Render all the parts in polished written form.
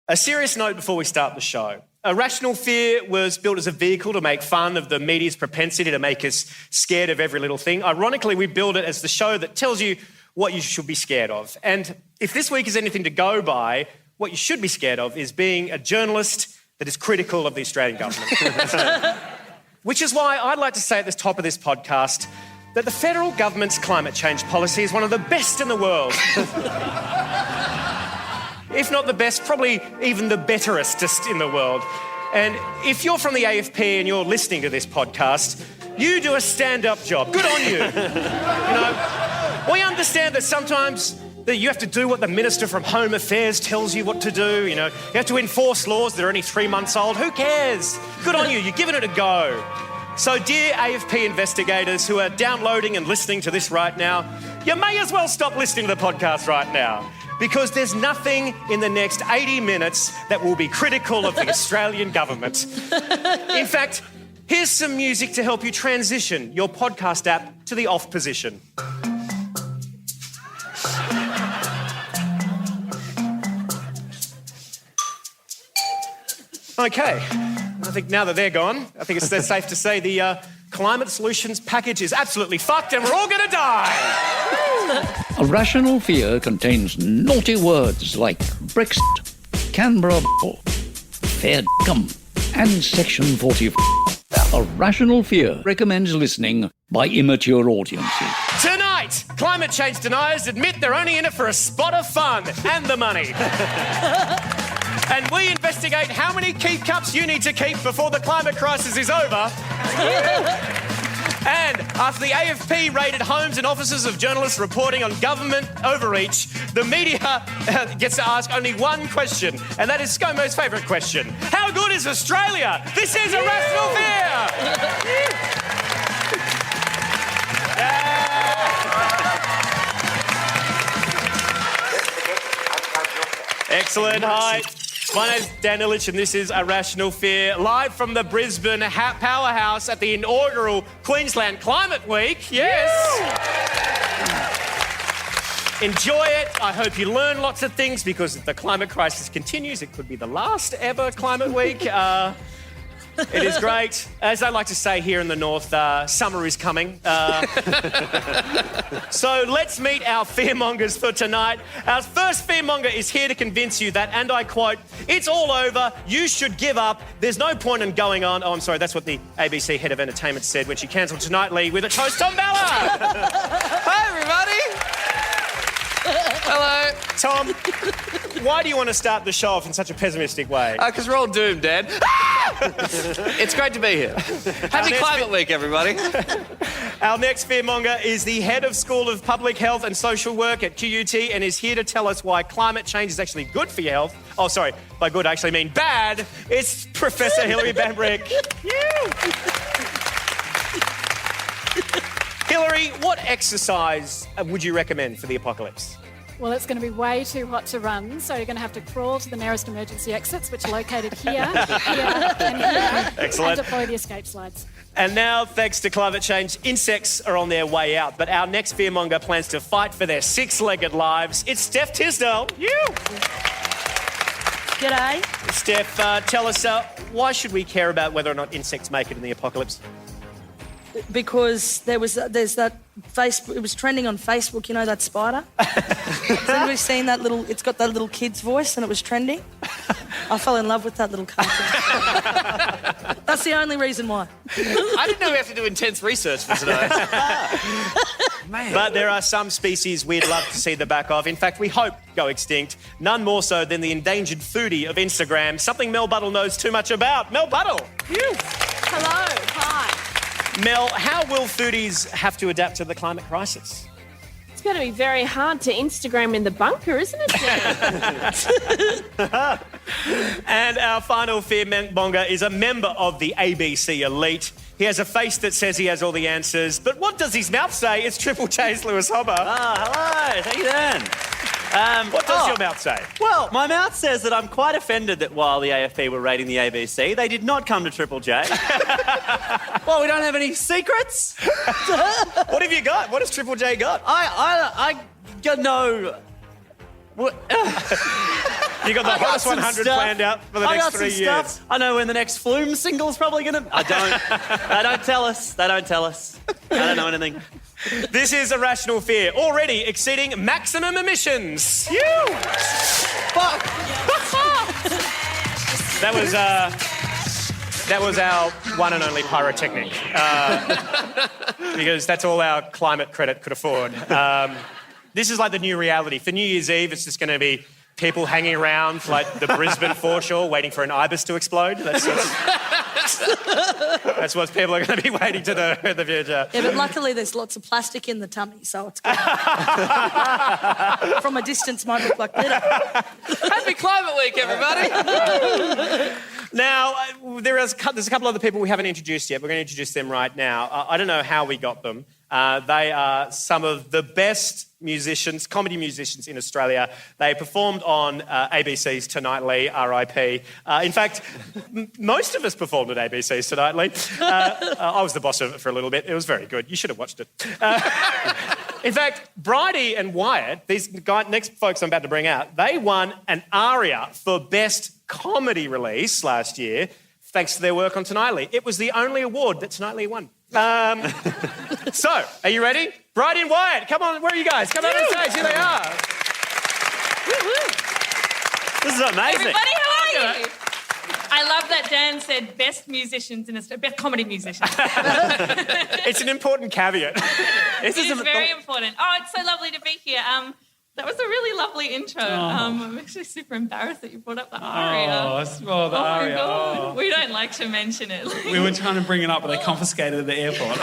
A serious note before we start the show. Irrational fear was built as a vehicle to make fun of the media's propensity to make us scared of every little thing. Ironically, we build it as the show that tells you what you should be scared of. And if this week is anything to go by, what you should be scared of is being a journalist that is critical of the Australian government. Which is why I'd like to say at the top of this podcast that the federal government's climate change policy is one of the best in the world. If not the best, probably even the betterest in the world. And if you're from the AFP and you're listening to this podcast, you do a stand-up job. Good on you. We understand that sometimes that you have to do what the Minister from Home Affairs tells you what to do. You have to enforce laws that are only 3 months old. Who cares? Good on you. You're giving it a go. So, dear AFP investigators who are downloading and listening to this right now, you may as well stop listening to the podcast right now, because there's nothing in the next 80 minutes that will be critical of the Australian government. In fact, here's some music to help you transition your podcast app to the off position. Okay, I think now that they're gone, I think it's safe to say the climate solutions package is absolutely fucked and we're all going to die. Irrational fear contains naughty words like Brexit, Canberra, fair cum, and Section 40. Irrational fear recommends listening by immature audiences. Tonight, climate change deniers admit they're only in it for a spot of fun and the money. And we investigate how many keep cups you need to keep before the climate crisis is over. And after the AFP raided homes and offices of journalists reporting on government overreach, the media gets to ask only one question, and that is ScoMo's favourite question. How good is Australia? This is Irrational Fear! Excellent. Hi. My name's Dan Ilic and this is Irrational Fear, live from the Brisbane Powerhouse at the inaugural Queensland Climate Week. Yes! Enjoy it. I hope you learn lots of things because if the climate crisis continues, it could be the last ever Climate Week. It is great. As I like to say here in the north, summer is coming. So let's meet our fearmongers for tonight. Our first fearmonger is here to convince you that, and I quote, "It's all over, you should give up, there's no point in going on." Oh, I'm sorry, that's what the ABC head of entertainment said when she cancelled Tonightly with a toast on Ballard. Hi, everybody. Hello. Tom, why do you want to start the show off in such a pessimistic way? Because we're all doomed, Dad. It's great to be here. Happy Climate Week, everybody. Our next fearmonger is the head of School of Public Health and Social Work at QUT and is here to tell us why climate change is actually good for your health. Oh, sorry, by good I actually mean bad. It's Professor Hilary Bambrick. Hilary, what exercise would you recommend for the apocalypse? Well, it's going to be way too hot to run, so you're going to have to crawl to the nearest emergency exits, which are located here, here, and here. Excellent. And deploy the escape slides. And now, thanks to climate change, insects are on their way out. But our next fearmonger plans to fight for their six-legged lives. It's Steph Tisdell. G'day. Steph, tell us, why should we care about whether or not insects make it in the apocalypse? Because there's that Facebook, it was trending on Facebook, you know, that spider? Has anybody seen that little, it's got that little kid's voice and it was trending? I fell in love with that little cartoon. That's the only reason why. I didn't know we have to do intense research for today. Man. But there are some species we'd love to see the back of. In fact, we hope go extinct. None more so than the endangered foodie of Instagram, something Mel Buttle knows too much about. Mel Buttle. Hello, hi. Mel, how will foodies have to adapt to the climate crisis? It's going to be very hard to Instagram in the bunker, isn't it, Dan? And our final fearmonger is a member of the ABC elite. He has a face that says he has all the answers, but what does his mouth say? It's Triple J's Lewis Hobba. Hello, how you doing? What does your mouth say? Well, my mouth says that I'm quite offended that while the AFP were raiding the ABC, they did not come to Triple J. Well, we don't have any secrets. What have you got? What has Triple J got? I got no... What? You got the hottest 100 planned out for the next 3 years. Stuff. I know when the next Flume single's probably going to... I don't. They don't tell us. They don't tell us. I don't know anything. This is a rational fear, already exceeding maximum emissions. Fuck. That was our one and only pyrotechnic, because that's all our climate credit could afford. This is like the new reality. For New Year's Eve, it's just going to be people hanging around like the Brisbane foreshore waiting for an ibis to explode. That's what people are going to be waiting to the future. Yeah, but luckily there's lots of plastic in the tummy, so it's good. From a distance might look like glitter. Happy Climate Week, everybody. Now, there's a couple other people we haven't introduced yet. We're going to introduce them right now. I don't know how we got them. They are some of the best musicians, comedy musicians in Australia. They performed on ABC's Tonightly, RIP. In fact, most of us performed at ABC's Tonightly. I was the boss of it for a little bit. It was very good. You should have watched it. In fact, Bridie and Wyatt, these next folks I'm about to bring out, they won an ARIA for Best Comedy Release last year, thanks to their work on Tonightly. It was the only award that Tonightly won. So, are you ready? Bridie and Wyatt, come on, where are you guys? Come on stage, here they are. This is amazing. Everybody, how are you? I love that Dan said best musicians in Australia, best comedy musicians. It's an important caveat. It is very important. Oh, it's so lovely to be here. That was a really lovely intro. I'm actually super embarrassed that you brought up the aria. The aria. My God. We don't like to mention it. We were trying to bring it up, but they confiscated it at the airport.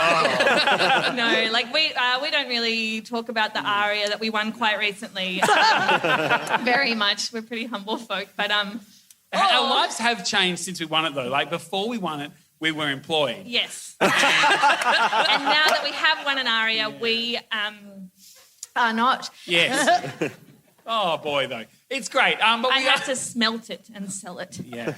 No, like we don't really talk about the aria that we won quite recently. Very much. We're pretty humble folk, but Our lives have changed since we won it, though. Like, before we won it, we were employed. Yes. And now that we have won an aria, we are not. Yes. Oh, boy, though. It's great. But I have to smelt it and sell it. Yeah.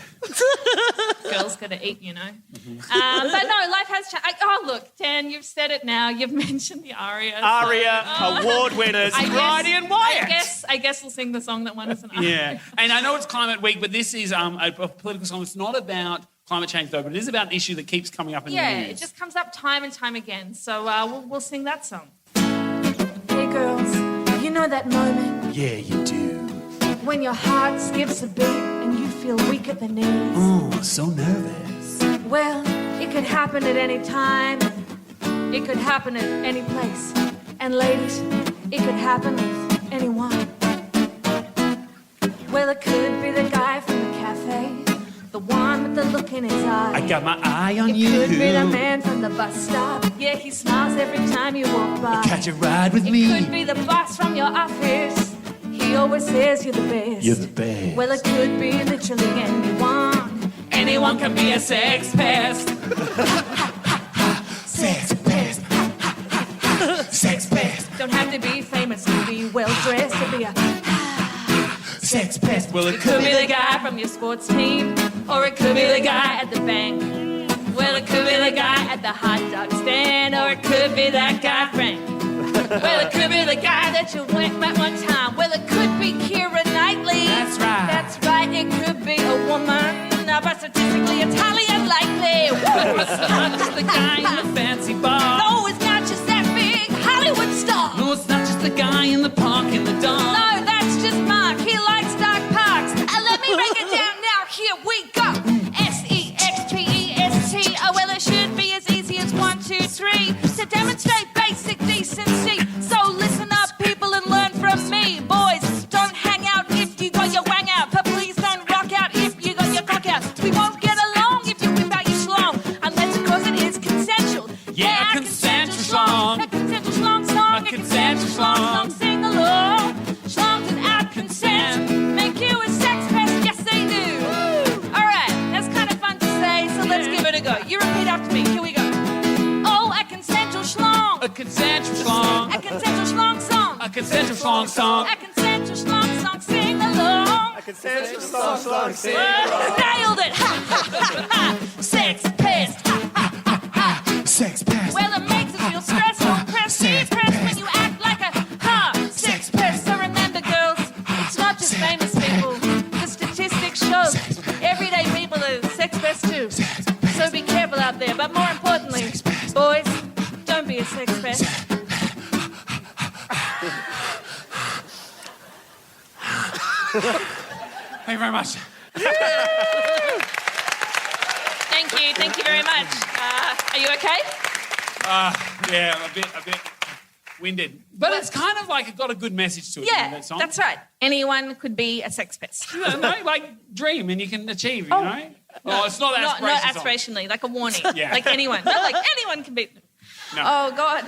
Girls got to eat, you know. But no, life has changed. Oh, look, Dan, you've said it now. You've mentioned the aria. ARIA award winners, Bridie and Wyatt. I guess we'll sing the song that won us an aria. Yeah. And I know it's Climate Week, but this is a political song. It's not about climate change, though, but it is about an issue that keeps coming up in the news. Yeah, it just comes up time and time again. So we'll sing that song. Hey, girls, you know that moment? Yeah, you do. When your heart skips a beat and you feel weak at the knees. Oh, so nervous. Well, it could happen at any time. It could happen at any place. And ladies, it could happen with anyone. Well, it could be the guy from the cafe, the one with the look in his eye. I got my eye on you. It could be the man from the bus stop. Yeah, he smiles every time you walk by. Catch a ride with me. It could be the boss from your office. He always says you're the best. You're the best. Well, it could be literally anyone. Anyone can be a sex pest. Sex pest. Sex pest. Don't have to be famous to be well dressed to be a sex pest. Well, it could be the guy from your sports team, or it could be the guy at the bank. Well, it could be the guy at the hot dog stand, or it could be that guy Frank. Well, it could be the guy that you went met one time. Well, it could be Keira Knightley. That's right. That's right, it could be a woman. But statistically, it's highly unlikely. It's not just the guy in the fancy bar. No, it's not just that big Hollywood star. No, it's not just the guy in the park in the dark. No, that's just Mark. He likes dark parks. Let me break it down now. Here we go. SEXPEST. Oh, well, it should be as easy as 1, 2, 3 to demonstrate basic decency. So listen up, people, and learn from me. Boys, don't hang out if you got your wang out. But please don't rock out if you got your cock out. We won't get along if you whip out your schlong, unless, of course, it is consensual. Yeah, a consensual schlong. A consensual schlong song. A consensual schlong. Sing along. Schlongs without consent make you a sex pest. Yes, they do. All right, that's kind of fun to say, so let's give it a go. You repeat after me. Here we go. Oh, a consensual schlong. A consensual schlong. A consensual schlong song. A consensual schlong song. A consensual schlong song. Sing along. A consensual song, sing along. Nailed it. Ha, ha, ha, ha. Sex pest. Ha, ha, ha, ha. Sex pest. Well, it makes us feel stressful. Press when you act like a sex pest. So remember, girls, it's not just famous people. The very much. Thank you very much. Are you okay? Yeah, I'm a bit winded. But it's kind of like it got a good message to it. Yeah, that song. that's right. Anyone could be a sex pest. You know, like dream and you can achieve, you know? Oh, it's not aspirational. Not aspirationally, like a warning. Yeah. Like anyone. Not like anyone can be... No. Oh, God.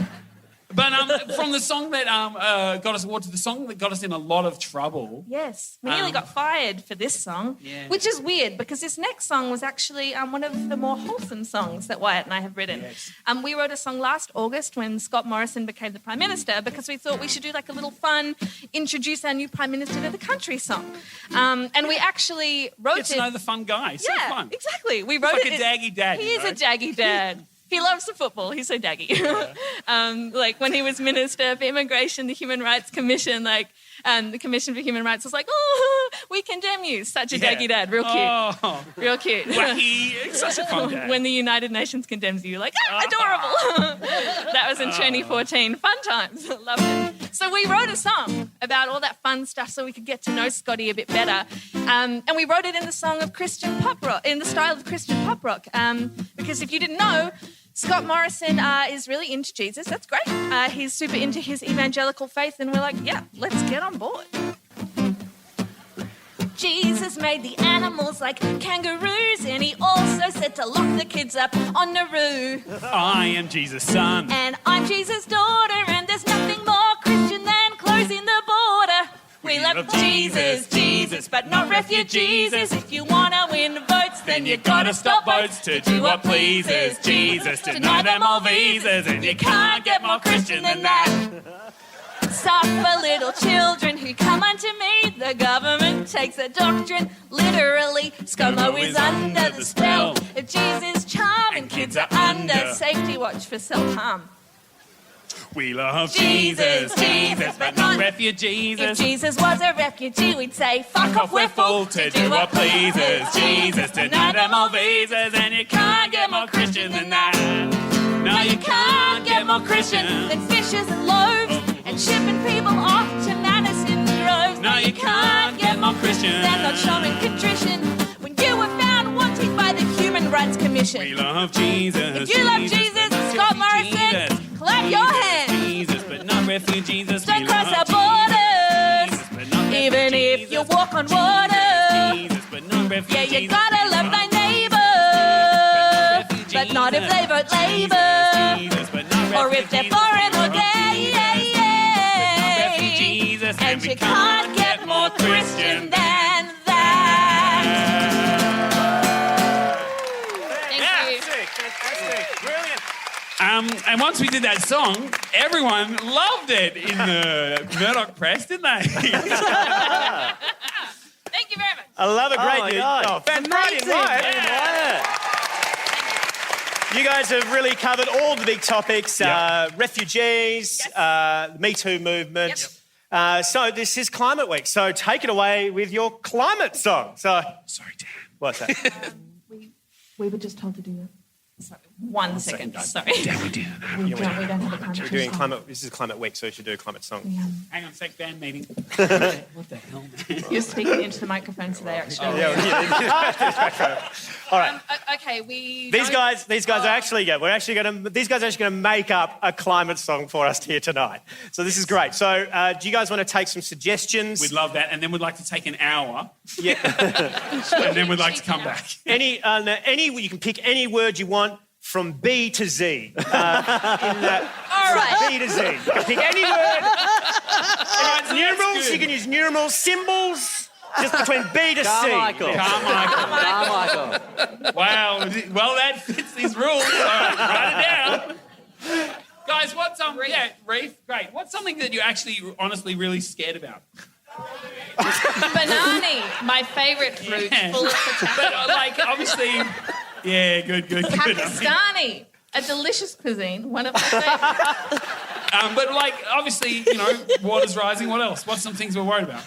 But from the song that got us award to the song that got us in a lot of trouble. Yes. We nearly got fired for this song, which is weird because this next song was actually one of the more wholesome songs that Wyatt and I have written. Yes. We wrote a song last August when Scott Morrison became the Prime Minister because we thought we should do like a little fun, introduce our new Prime Minister to the country song. And we actually wrote Get to know the fun guy. So fun. Exactly. We wrote like it. a daggy dad. He is a daggy dad. He loves the football. He's so daggy. Yeah. Like when he was Minister for Immigration, the Human Rights Commission, the Commission for Human Rights was like, oh, we condemn you. Such a daggy dad. Real cute. Oh. Real cute. Wacky. Such a fun dad. When the United Nations condemns you, like, adorable. That was in 2014. Fun times. Loved it. So we wrote a song about all that fun stuff so we could get to know Scotty a bit better. And we wrote it in the song of Christian pop rock, in the style of Christian pop rock. Because if you didn't know, Scott Morrison is really into Jesus. That's great. He's super into his evangelical faith, and we're like, yeah, let's get on board. Jesus made the animals like kangaroos, and he also said to lock the kids up on Nauru. I am Jesus' son. And I'm Jesus' daughter, and there's nothing more Christian than closing the border. We love Jesus, Jesus, but not refugees. If you want to win votes, then you gotta stop votes to do what pleases Jesus, deny them all visas, and you can't get more Christian than that. Suffer little children who come unto me. The government takes the doctrine literally. ScoMo is under the spell of Jesus' charm, and kids are under safety watch for self-harm. We love Jesus, Jesus, but not refugees. If Jesus was a refugee, we'd say, fuck off, we're full to do what pleases Jesus, deny them all visas, and you can't get more Christian than that. No, you can't get more Christian than fishes and loaves, and shipping people off to Manus in droves. No, you can't get more Christian than not showing contrition when you were found wanting by the Human Rights Commission. We love Jesus. If you love Jesus, Scott Morrison, clap your hands. Jesus, but not refugees. Don't cross our borders, even if you walk on water. Jesus, but not refugees. Yeah, you gotta love thy neighbour, but not if they vote Labour, or if they're foreign or gay. And you can't get more Christian than that. Thank you. Fantastic. Brilliant. And once we did that song, everyone loved it in the Murdoch press, didn't they? Thank you very much. I love it. Great my news. God. Oh, fantastic. You guys have really covered all the big topics, refugees, Me Too movement. So this is Climate Week. So take it away with your climate song. So, Sorry, Dan. what's that? We were just told to do that. Sorry, one second. Sorry. Dan, we did. We don't have a country We're doing song. climate. This is Climate Week, so you should do a climate song. Hang on a sec, band meeting. What the hell, man? You're speaking into the microphone today, actually. All right. Okay, we. These guys are actually these guys are actually going to make up a climate song for us here tonight. So this is great. So do you guys want to take some suggestions? We'd love that, and then we'd like to take an hour, Yeah. and then we'd like to come back. You can pick any word you want from B to Z. All right. B to Z. You can pick any word. Numerals. You can use numerals, symbols. Just between B to C. Carmichael. Carmichael. Wow. Well, that fits these rules. All right, write it down. Guys, what's Reef, great. What's something that you're actually honestly really scared about? Banana, my favourite fruit, full of potassium. But obviously, yeah, good. Pakistani, a delicious cuisine, one of my favourites. But obviously, water's rising. What else? What's some things we're worried about?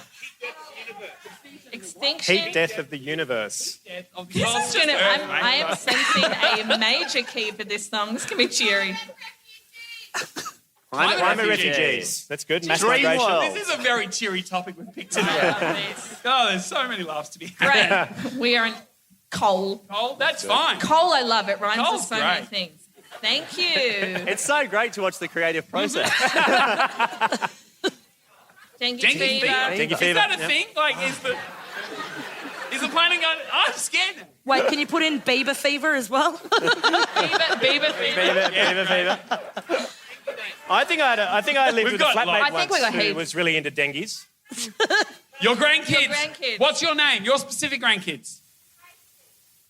Extinction. Heat death of the universe. This is I am sensing a major key for this song. This can be cheery. Climate refugees. That's good. Mass Dream migration. world. This is a very cheery topic we've picked today. Oh, there's so many laughs to be had. Great. We are in coal. Coal, that's fine. Coal, I love it. Rhymes Coal's with so many great. things. Thank you. It's so great to watch the creative process. Dengue Dengue fever. fever. Dengue Is fever. that a Yep. thing? Like, is the planning going? I'm scared. Wait, can you put in Bieber fever as well? Beaver fever. Fever. I think I lived We've with a got flatmate lots. I think we got once who heaps. was really into dengues. Your grandkids. grandkids. What's your name? Your specific grandkids.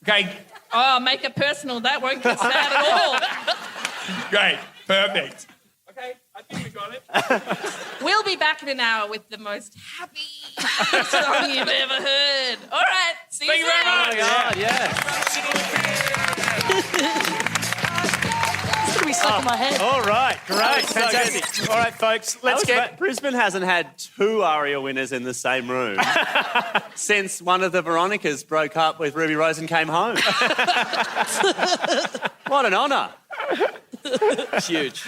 Okay, Oh, make it personal. That won't get sad at all. great. Perfect. Okay, I think we got it. We'll be back in an hour with the most happy song you've ever heard. All right. See you Thank you soon. very much. God, yeah. It's gonna be stuck in my head. All right, great, so fantastic. All right, folks, let's get. Brisbane hasn't had 2 ARIA winners in the same room since one of the Veronicas broke up with Ruby Rose and came home. What an honour. It's huge.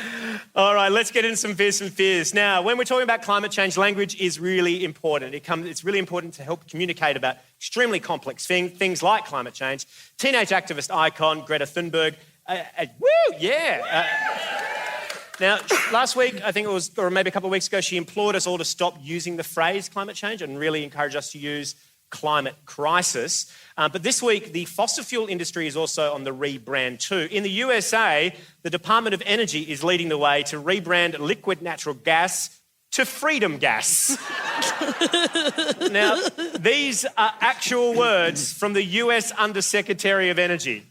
All right, let's get into some fears and fears. Now, when we're talking about climate change, language is really important. It's really important to help communicate about extremely complex things like climate change. Teenage activist icon Greta Thunberg. Woo, yeah. Now, last week, I think it was, or maybe a couple of weeks ago, she implored us all to stop using the phrase climate change and really encourage us to use climate crisis. But this week, the fossil fuel industry is also on the rebrand too. In the USA, the Department of Energy is leading the way to rebrand liquid natural gas to freedom gas. Now, these are actual words from the US Undersecretary of Energy.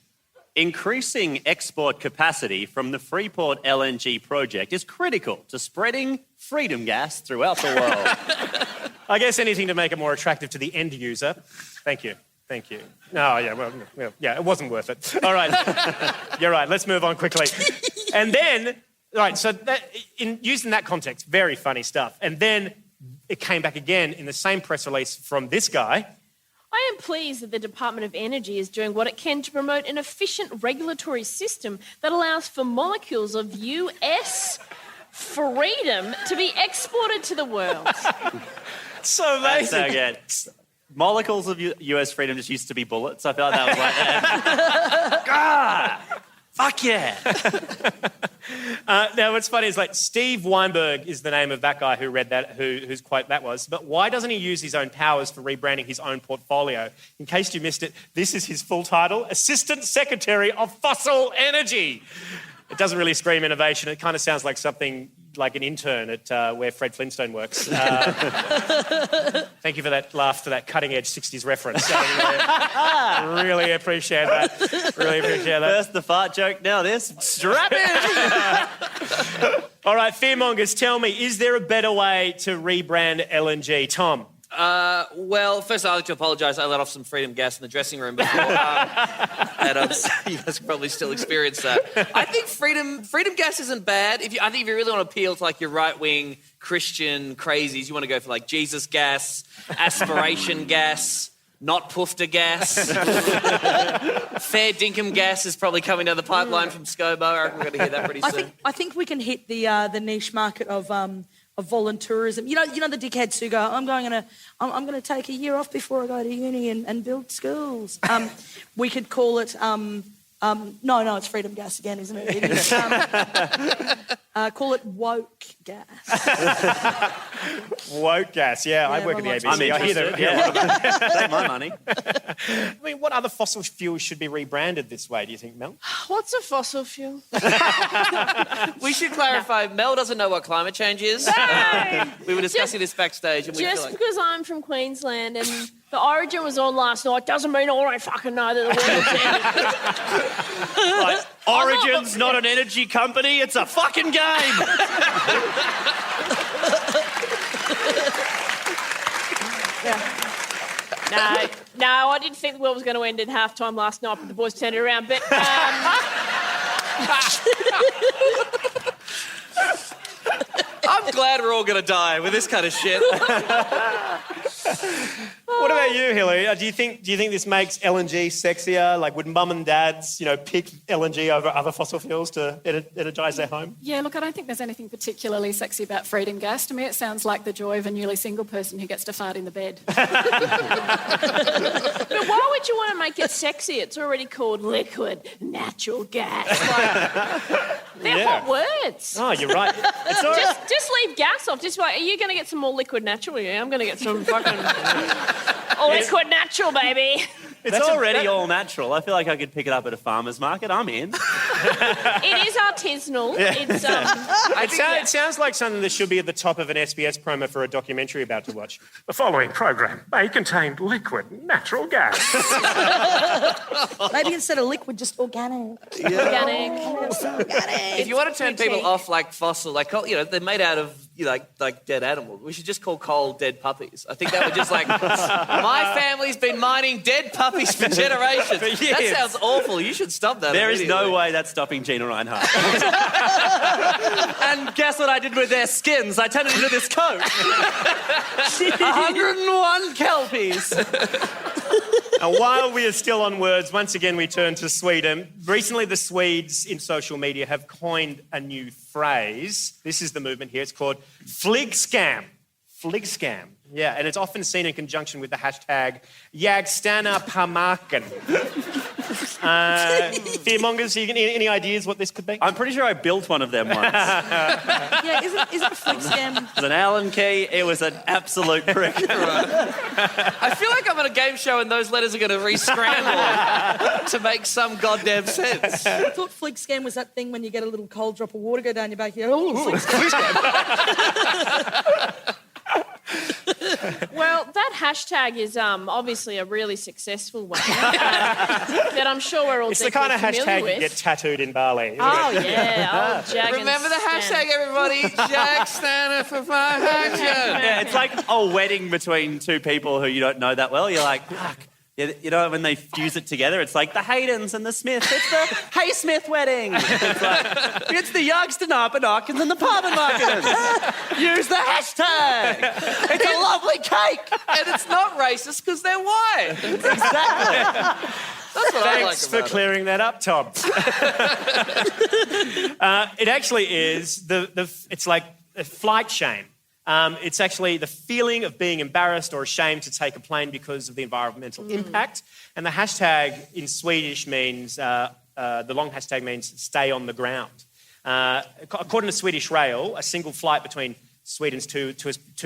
Increasing export capacity from the Freeport LNG project is critical to spreading freedom gas throughout the world. I guess anything to make it more attractive to the end user. Thank you. No, yeah, well, yeah, it wasn't worth it. All right. You're right. Let's move on quickly. And then, right, so in using that context, very funny stuff. And then it came back again in the same press release from this guy. I am pleased that the Department of Energy is doing what it can to promote an efficient regulatory system that allows for molecules of US freedom to be exported to the world. So That's amazing. so good. Molecules of US freedom just used to be bullets. I feel like that was like, ah, fuck yeah. Now, what's funny is like Steve Weinberg is the name of that guy who read that, whose quote that was. But why doesn't he use his own powers for rebranding his own portfolio? In case you missed it, this is his full title, Assistant Secretary of Fossil Energy. It doesn't really scream innovation. It kind of sounds like something like an intern at where Fred Flintstone works. Thank you for that laugh, for that cutting-edge 60s reference. Really appreciate that. Really appreciate that. First the fart joke, now this. Strap in. All right, fearmongers, tell me, is there a better way to rebrand LNG? Tom? Well, first I'd like to apologise. I let off some freedom gas in the dressing room before. And you guys probably still experience that. I think freedom gas isn't bad. I think if you really want to appeal to like your right-wing Christian crazies, you want to go for like Jesus gas, aspiration gas, not poofter gas. Fair dinkum gas is probably coming down the pipeline from Scobo. I reckon we're going to hear that pretty soon. I think we can hit the niche market of voluntourism. You know the dickheads who go, I'm going to take a year off before I go to uni and build schools. We could call it no, it's freedom gas again, isn't it? Call it woke gas. Woke gas, yeah. I work at the ABC. I'm interested. Take my money. I mean, what other fossil fuels should be rebranded this way, do you think, Mel? What's a fossil fuel? We should clarify, Mel doesn't know what climate change is. We were discussing this backstage and we feel Just like... because I'm from Queensland and the Origin was on last night doesn't mean I don't fucking know that the world's ended. Like, Origin's not an energy company, it's a fucking game. No, I didn't think the world was going to end at halftime last night, but the boys turned it around. But I'm glad we're all going to die with this kind of shit. What about you, Hilary? Do you think this makes LNG sexier? Like, would mum and dads, pick LNG over other fossil fuels to energise their home? Yeah, look, I don't think there's anything particularly sexy about freedom gas. To me, it sounds like the joy of a newly single person who gets to fart in the bed. But why would you want to make it sexy? It's already called liquid natural gas. They're hot words. Oh, you're right. It's all right. Just leave gas off. Just like, are you going to get some more liquid natural? Yeah, I'm going to get some fucking liquid natural, baby. It's already all natural. I feel like I could pick it up at a farmer's market. I'm in. It is artisanal. Yeah. It's It sounds like something that should be at the top of an SBS promo for a documentary about to watch. The following program may contain liquid natural gas. Maybe instead of liquid, just organic. organic. If you want to turn people off like fossil, like they're made out of like dead animals. We should just call coal dead puppies. I think that would just my family's been mining dead puppies for generations. That sounds awful. You should stop that. There is no way that's stopping Gina Reinhardt. And guess what I did with their skins? I turned it into this coat. 101 kelpies. And while we are still on words, once again we turn to Sweden. Recently the Swedes in social media have coined a new phrase. This is the movement here. It's called fligscam. Fligscam. Yeah, and it's often seen in conjunction with the hashtag Jag stannar på marken. Fearmongers, any ideas what this could be? I'm pretty sure I built one of them once. Yeah, isn't a flick scam? It was an Allen key. It was an absolute prick. I feel like I'm on a game show and those letters are going to re-scramble to make some goddamn sense. I thought flick scam was that thing when you get a little cold drop of water go down your back. You go, oh, flick scam. Well, that hashtag is obviously a really successful one that I'm sure we're all It's the kind of hashtag with. you get tattooed in Bali. Oh, yeah. Oh, Jag Remember the and Stan. hashtag, everybody? Jag stannar for my hashtag. Yeah, it's like a wedding between two people who you don't know that well. You're like, fuck. You know, when they fuse it together, it's like the Haydens and the Smiths. It's the Hay-Smith wedding. It's the Jagstanapanakins and the Parmanmakins. Use the hashtag. It's a lovely cake. And it's not racist because they're white. Exactly. That's what I like Thanks for about it. clearing that up, Tom. It actually is it's like a flight shame. It's actually the feeling of being embarrassed or ashamed to take a plane because of the environmental impact. And the hashtag in Swedish means, the long hashtag means stay on the ground. According to Swedish Rail, a single flight between Sweden's two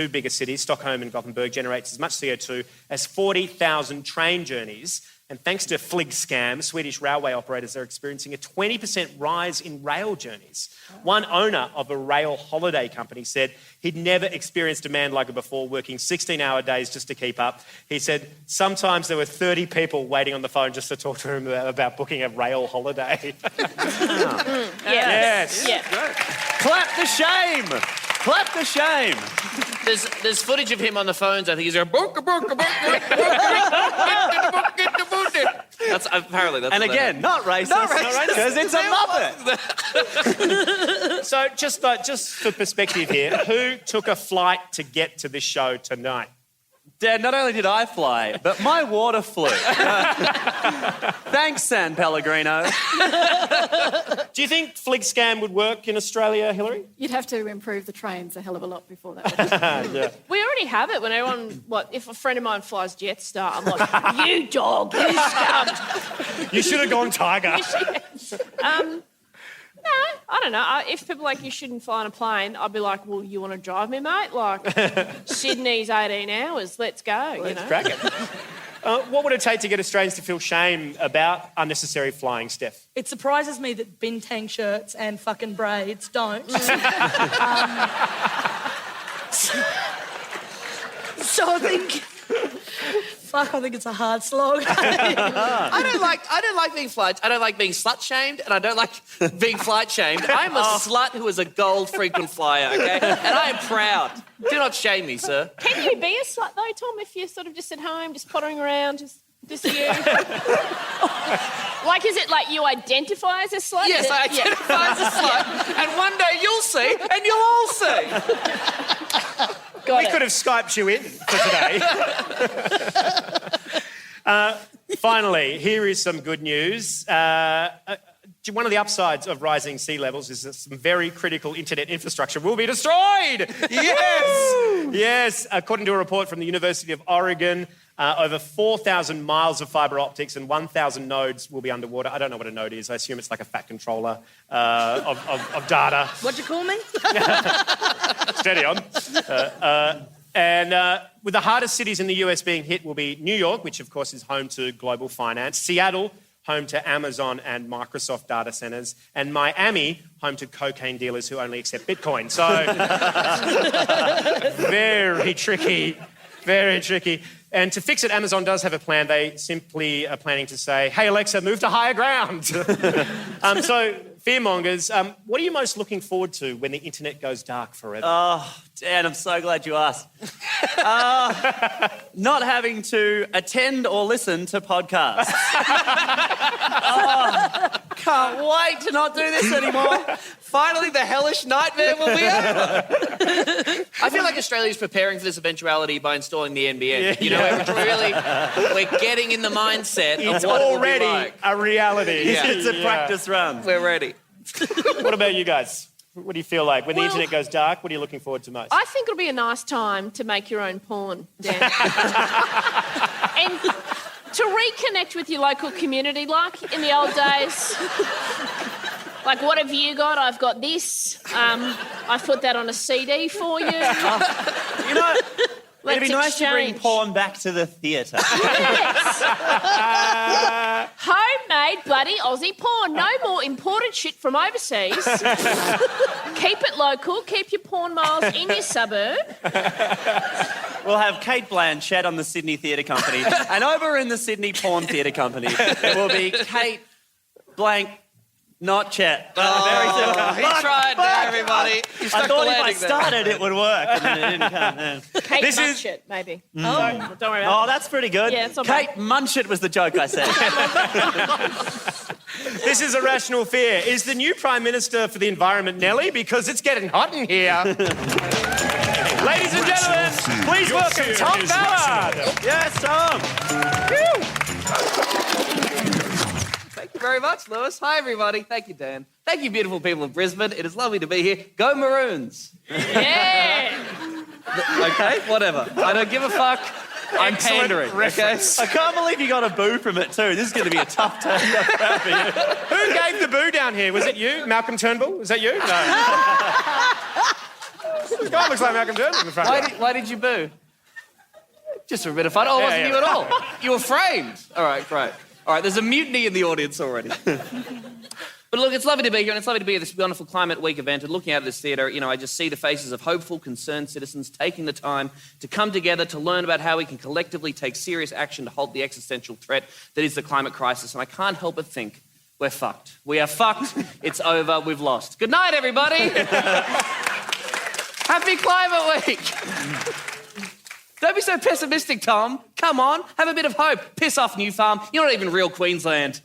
biggest cities, Stockholm and Gothenburg, generates as much CO2 as 40,000 train journeys. And thanks to fligscam, Swedish railway operators are experiencing a 20% rise in rail journeys. One owner of a rail holiday company said he'd never experienced demand like it before, working 16-hour days just to keep up. He said sometimes there were 30 people waiting on the phone just to talk to him about booking a rail holiday. Yes. Yeah. Clap the shame. Clap the shame. There's footage of him on the phones. I think he's going, That's apparently that's. And again, not racist. Because it's a Muppet. So just for perspective here, who took a flight to get to this show tonight? Dad, not only did I fly, but my water flew. Thanks, San Pellegrino. Do you think fligscam would work in Australia, Hilary? You'd have to improve the trains a hell of a lot before that would happen. Yeah. We already have it when everyone, if a friend of mine flies Jetstar, I'm like, you dog, you scum. You should have gone Tiger. No, I don't know. If people are like, you shouldn't fly on a plane, I'd be like, well, you want to drive me, mate? Like, Sydney's 18 hours, let's go, Let's crack it. What would it take to get Australians to feel shame about unnecessary flying, Steph? It surprises me that bintang shirts and fucking braids don't. So I think... Fuck, I think it's a hard slog. I don't like being flight. I don't like being slut shamed, and I don't like being flight shamed. I'm a slut who is a gold frequent flyer, okay? And I am proud. Do not shame me, sir. Can you be a slut, though, Tom, if you're sort of just at home, just pottering around, just you? Like, is it like you identify as a slut? Yes, I identify as a slut, and one day you'll see, and you'll all see. we could have Skyped you in for today. Finally, here is some good news. One of the upsides of rising sea levels is that some very critical internet infrastructure will be destroyed. Yes! Yes. According to a report from the University of Oregon, over 4,000 miles of fibre optics and 1,000 nodes will be underwater. I don't know what a node is. I assume it's like a fat controller of data. What'd you call me? Steady on. And with the hardest cities in the US being hit will be New York, which of course is home to global finance, Seattle, home to Amazon and Microsoft data centres, and Miami, home to cocaine dealers who only accept Bitcoin. So, very tricky, very tricky. And to fix it, Amazon does have a plan. They simply are planning to say, hey, Alexa, move to higher ground. So, fearmongers, what are you most looking forward to when the internet goes dark forever? Oh, Dan, I'm so glad you asked. Not having to attend or listen to podcasts. Can't wait to not do this anymore. Finally, the hellish nightmare will be over. I feel like Australia's preparing for this eventuality by installing the NBN. We're getting in the mindset of what it will be like. A reality. Yeah. It's a practice run. We're ready. What about you guys? What do you feel like? When the internet goes dark, what are you looking forward to most? I think it'll be a nice time to make your own porn, Dan. And to reconnect with your local community, like in the old days. Like, what have you got? I've got this. I've put that on a CD for you. It'd be nice to bring porn back to the theatre. Yes. Homemade bloody Aussie porn. No more imported shit from overseas. Keep it local. Keep your porn miles in your suburb. We'll have Kate Blanchett on the Sydney Theatre Company, and over in the Sydney Porn Theatre Company, it will be Kate Blank. Not Chet. He tried there, everybody. I thought if I started, it would work, and then it didn't come. Kate Munchett, maybe. Oh. Don't worry about Oh, that's pretty good. Yeah, it's not Kate bad. Munchett was the joke I said. This is a rational fear. Is the new Prime Minister for the Environment Nelly? Because it's getting hot in here. Ladies and gentlemen, please welcome Tom Ballard. Yes, Tom. Thank you very much, Lewis. Hi, everybody. Thank you, Dan. Thank you, beautiful people of Brisbane. It is lovely to be here. Go Maroons. Yeah. Okay, whatever. I don't give a fuck. I'm pandering. Okay? I can't believe you got a boo from it too. This is going to be a tough turn for you. Who gave the boo down here? Was it you, Malcolm Turnbull? Was that you? No. This guy looks like Malcolm Turnbull in the front. Why did you boo? Just for a bit of fun. Oh, it wasn't you at all. You were framed. All right, great. All right, there's a mutiny in the audience already. But look, it's lovely to be here, and it's lovely to be at this wonderful Climate Week event. And looking out at this theatre, I just see the faces of hopeful, concerned citizens taking the time to come together to learn about how we can collectively take serious action to halt the existential threat that is the climate crisis. And I can't help but think, we're fucked. We are fucked. It's over. We've lost. Good night, everybody. Happy Climate Week. Don't be so pessimistic, Tom. Come on, have a bit of hope. Piss off, New Farm. You're not even real Queensland.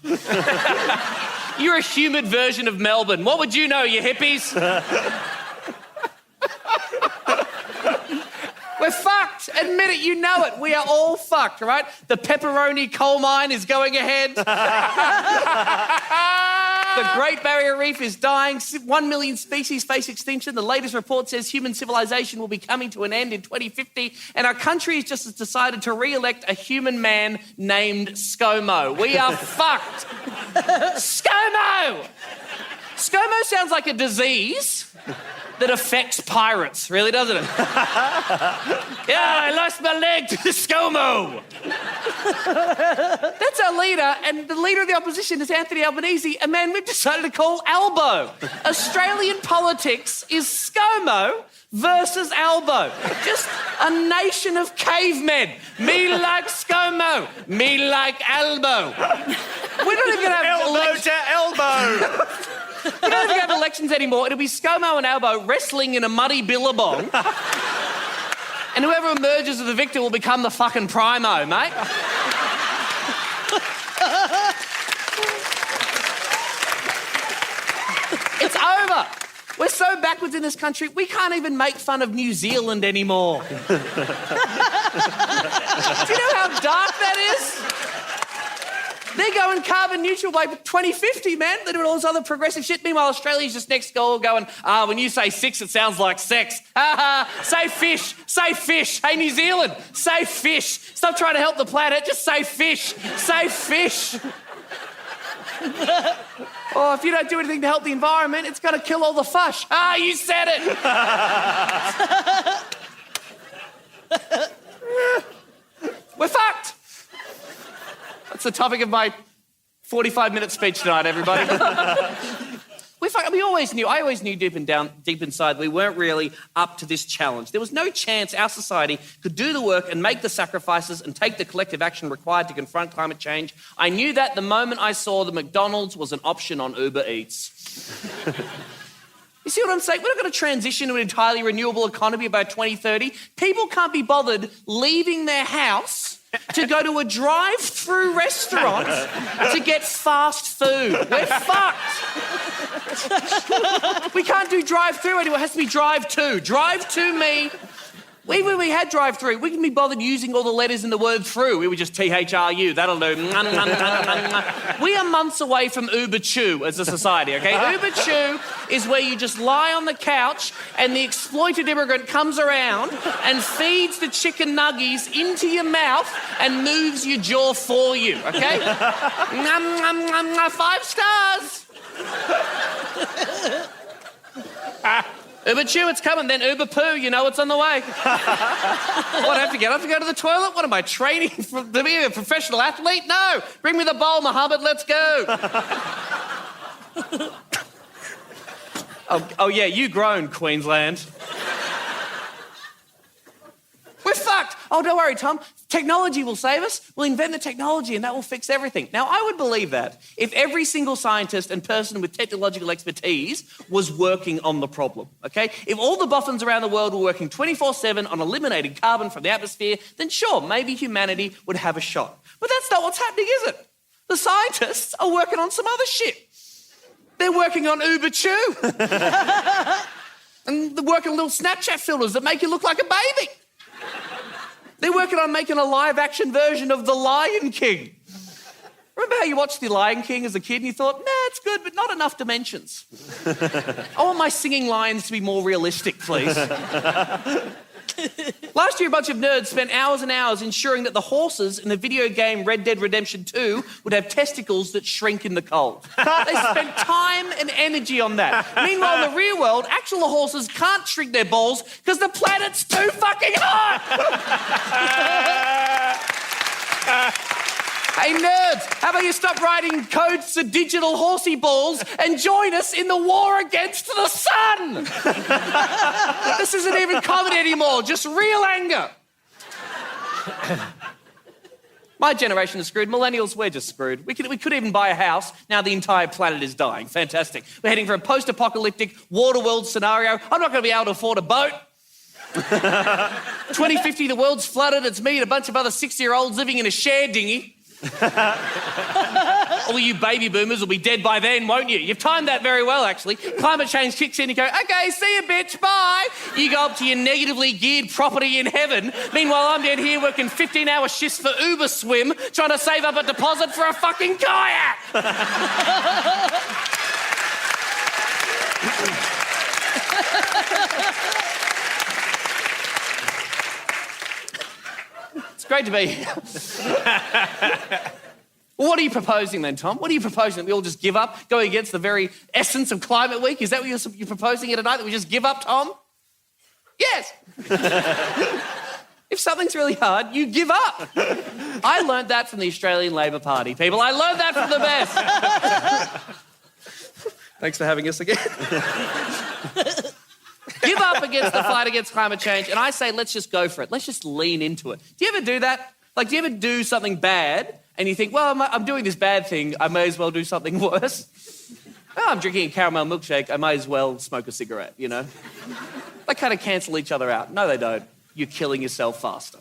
You're a humid version of Melbourne. What would you know, you hippies? We're fucked. Admit it, you know it. We are all fucked, right? The pepperoni coal mine is going ahead. The Great Barrier Reef is dying. 1 million species face extinction. The latest report says human civilization will be coming to an end in 2050. And our country has just decided to re-elect a human man named ScoMo. We are fucked. ScoMo! ScoMo sounds like a disease that affects pirates, really, doesn't it? Yeah, I lost my leg to the ScoMo. That's our leader, and the leader of the opposition is Anthony Albanese, a man we've decided to call Albo. Australian politics is ScoMo versus Albo. Just a nation of cavemen. Me like ScoMo, me like Albo. We're not even going to have elbow to elbow. We don't even have elections anymore. It'll be ScoMo and Albo wrestling in a muddy billabong. And whoever emerges as the victor will become the fucking primo, mate. It's over. We're so backwards in this country. We can't even make fun of New Zealand anymore. Do you know how dark that is? They're going carbon neutral by 2050, man. They're doing all this other progressive shit. Meanwhile, Australia's just next door going, when you say 6, it sounds like sex. Say fish. Say fish. Hey, New Zealand, say fish. Stop trying to help the planet. Just say fish. Say fish. Or if you don't do anything to help the environment, it's going to kill all the fish. You said it. We're fucked. That's the topic of my 45-minute speech tonight, everybody. I always knew deep inside we weren't really up to this challenge. There was no chance our society could do the work and make the sacrifices and take the collective action required to confront climate change. I knew that the moment I saw that McDonald's was an option on Uber Eats. You see what I'm saying? We're not going to transition to an entirely renewable economy by 2030. People can't be bothered leaving their house to go to a drive-through restaurant to get fast food. We're fucked. We can't do drive-through anymore. It has to be drive-to. Drive-to me. When we had drive-through, we couldn't be bothered using all the letters in the word through. We were just THRU. That'll do. We are months away from Uber Chew as a society, okay? Uber Chew is where you just lie on the couch and the exploited immigrant comes around and feeds the chicken nuggies into your mouth and moves your jaw for you, okay? 5 stars. Uber Chew, it's coming. Then Uber Poo, you know it's on the way. What, I have to get up to go to the toilet? What am I, training to be a professional athlete? No. Bring me the bowl, Muhammad. Let's go. Oh, yeah, you grown, Queensland. We're fucked. Oh, don't worry, Tom. Technology will save us. We'll invent the technology and that will fix everything. Now, I would believe that if every single scientist and person with technological expertise was working on the problem, okay? If all the boffins around the world were working 24/7 on eliminating carbon from the atmosphere, then sure, maybe humanity would have a shot. But that's not what's happening, is it? The scientists are working on some other shit. They're working on Uber Chew. And they're working on little Snapchat filters that make you look like a baby. They're working on making a live-action version of The Lion King. Remember how you watched The Lion King as a kid and you thought, nah, it's good, but not enough dimensions. I want my singing lines to be more realistic, please. Last year, a bunch of nerds spent hours and hours ensuring that the horses in the video game Red Dead Redemption 2 would have testicles that shrink in the cold. They spent time and energy on that. Meanwhile, in the real world, actual horses can't shrink their balls because the planet's too fucking hot! Hey, nerds, how about you stop writing codes to digital horsey balls and join us in the war against the sun? This isn't even comedy anymore, just real anger. My generation is screwed. Millennials, we're just screwed. We could even buy a house. Now the entire planet is dying. Fantastic. We're heading for a post-apocalyptic Waterworld scenario. I'm not going to be able to afford a boat. 2050, the world's flooded. It's me and a bunch of other 60-year-olds living in a share dinghy. All you baby boomers will be dead by then, won't you? You've timed that very well, actually. Climate change kicks in, you go, okay, see you, bitch, bye. You go up to your negatively geared property in heaven. Meanwhile, I'm down here working 15-hour shifts for Uber Swim, trying to save up a deposit for a fucking kayak. It's great to be here. Well, what are you proposing then, Tom? What are you proposing? That we all just give up, going against the very essence of Climate Week? Is that what you're proposing here tonight, that we just give up, Tom? Yes. If something's really hard, you give up. I learned that from the Australian Labor Party, people. I learned that from the best. Thanks for having us again. Give up against the fight against climate change, and I say let's just go for it. Let's just lean into it. Do you ever do that? Like, do you ever do something bad and you think, well, I'm doing this bad thing, I may as well do something worse? Oh, I'm drinking a caramel milkshake, I may as well smoke a cigarette, you know? They kind of cancel each other out. No, they don't. You're killing yourself faster.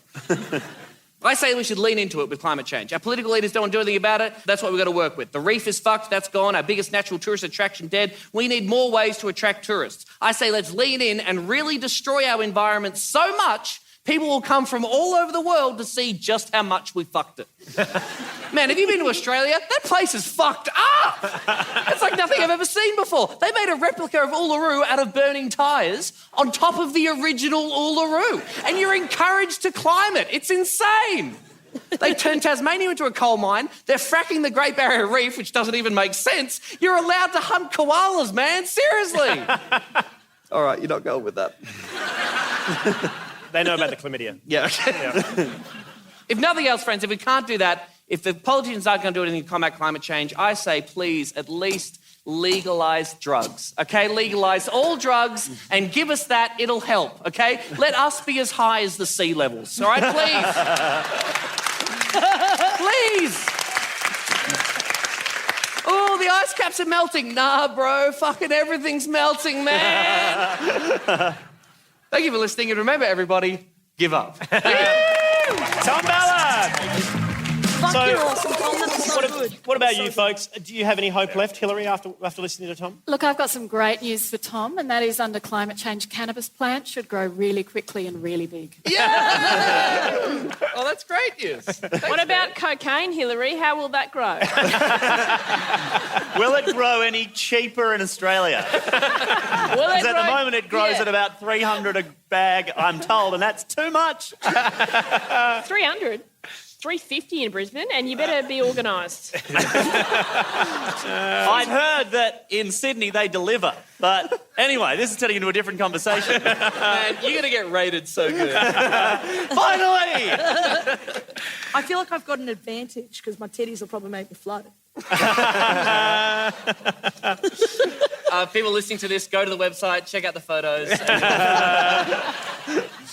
I say we should lean into it with climate change. Our political leaders don't want to do anything about it. That's what we've got to work with. The reef is fucked. That's gone. Our biggest natural tourist attraction dead. We need more ways to attract tourists. I say let's lean in and really destroy our environment so much people will come from all over the world to see just how much we fucked it. Man, have you been to Australia? That place is fucked up. It's like nothing I've ever seen before. They made a replica of Uluru out of burning tyres on top of the original Uluru. And you're encouraged to climb it. It's insane. They turned Tasmania into a coal mine. They're fracking the Great Barrier Reef, which doesn't even make sense. You're allowed to hunt koalas, man. Seriously. All right, you're not going with that. They know about the chlamydia. Yeah, okay. Yeah. If nothing else, friends, if we can't do that, if the politicians aren't going to do anything to combat climate change, I say please at least legalise drugs, okay? Legalise all drugs and give us that, it'll help, okay? Let us be as high as the sea levels, all right? Please. Please. Oh, the ice caps are melting. Nah, bro, fucking everything's melting, man. Thank you for listening, and remember, everybody, give up. Tom Ballard! Fuck, you're awesome, Tom. That's so good. What about you, folks? Do you have any hope left, Hilary, after listening to Tom? Look, I've got some great news for Tom, and that is under climate change, cannabis plants should grow really quickly and really big. Yeah! Oh, that's great news. Thanks, What about cocaine, Hilary? How will that grow? Will it grow any cheaper in Australia? Will it Because at the grow- moment it grows Yeah. at about 300 a bag, I'm told, and that's too much. 300? 350 in Brisbane, and you better be organised. I've heard that in Sydney they deliver. But anyway, this is turning into a different conversation. Man, you're going to get rated so good. Finally! I feel like I've got an advantage because my teddies will probably make me float. People listening to this, go to the website, check out the photos.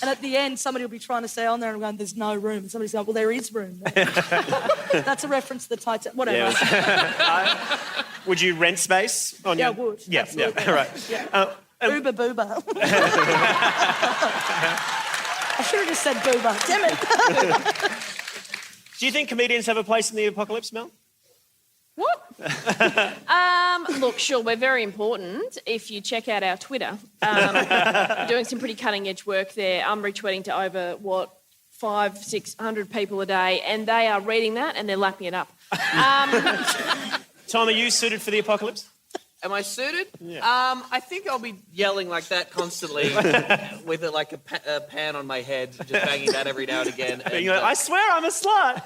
And at the end, somebody will be trying to say on there and I'm going, there's no room. And somebody's going, well, there is room. That's a reference to the Titanic. Whatever. Yeah. Would you rent space on Yeah, your... I would. Yeah, Absolutely. yeah, right. Yeah. Booba booba. I should have just said booba. Damn it. Do you think comedians have a place in the apocalypse, Mel? What? Look, sure, we're very important. If you check out our Twitter, doing some pretty cutting-edge work there. I'm retweeting to over, 500-600 people a day, and they are reading that and they're lapping it up. Tom, are you suited for the apocalypse? Am I suited? Yeah. I think I'll be yelling like that constantly with a pan on my head, just banging that every now and again. And, I swear I'm a slut.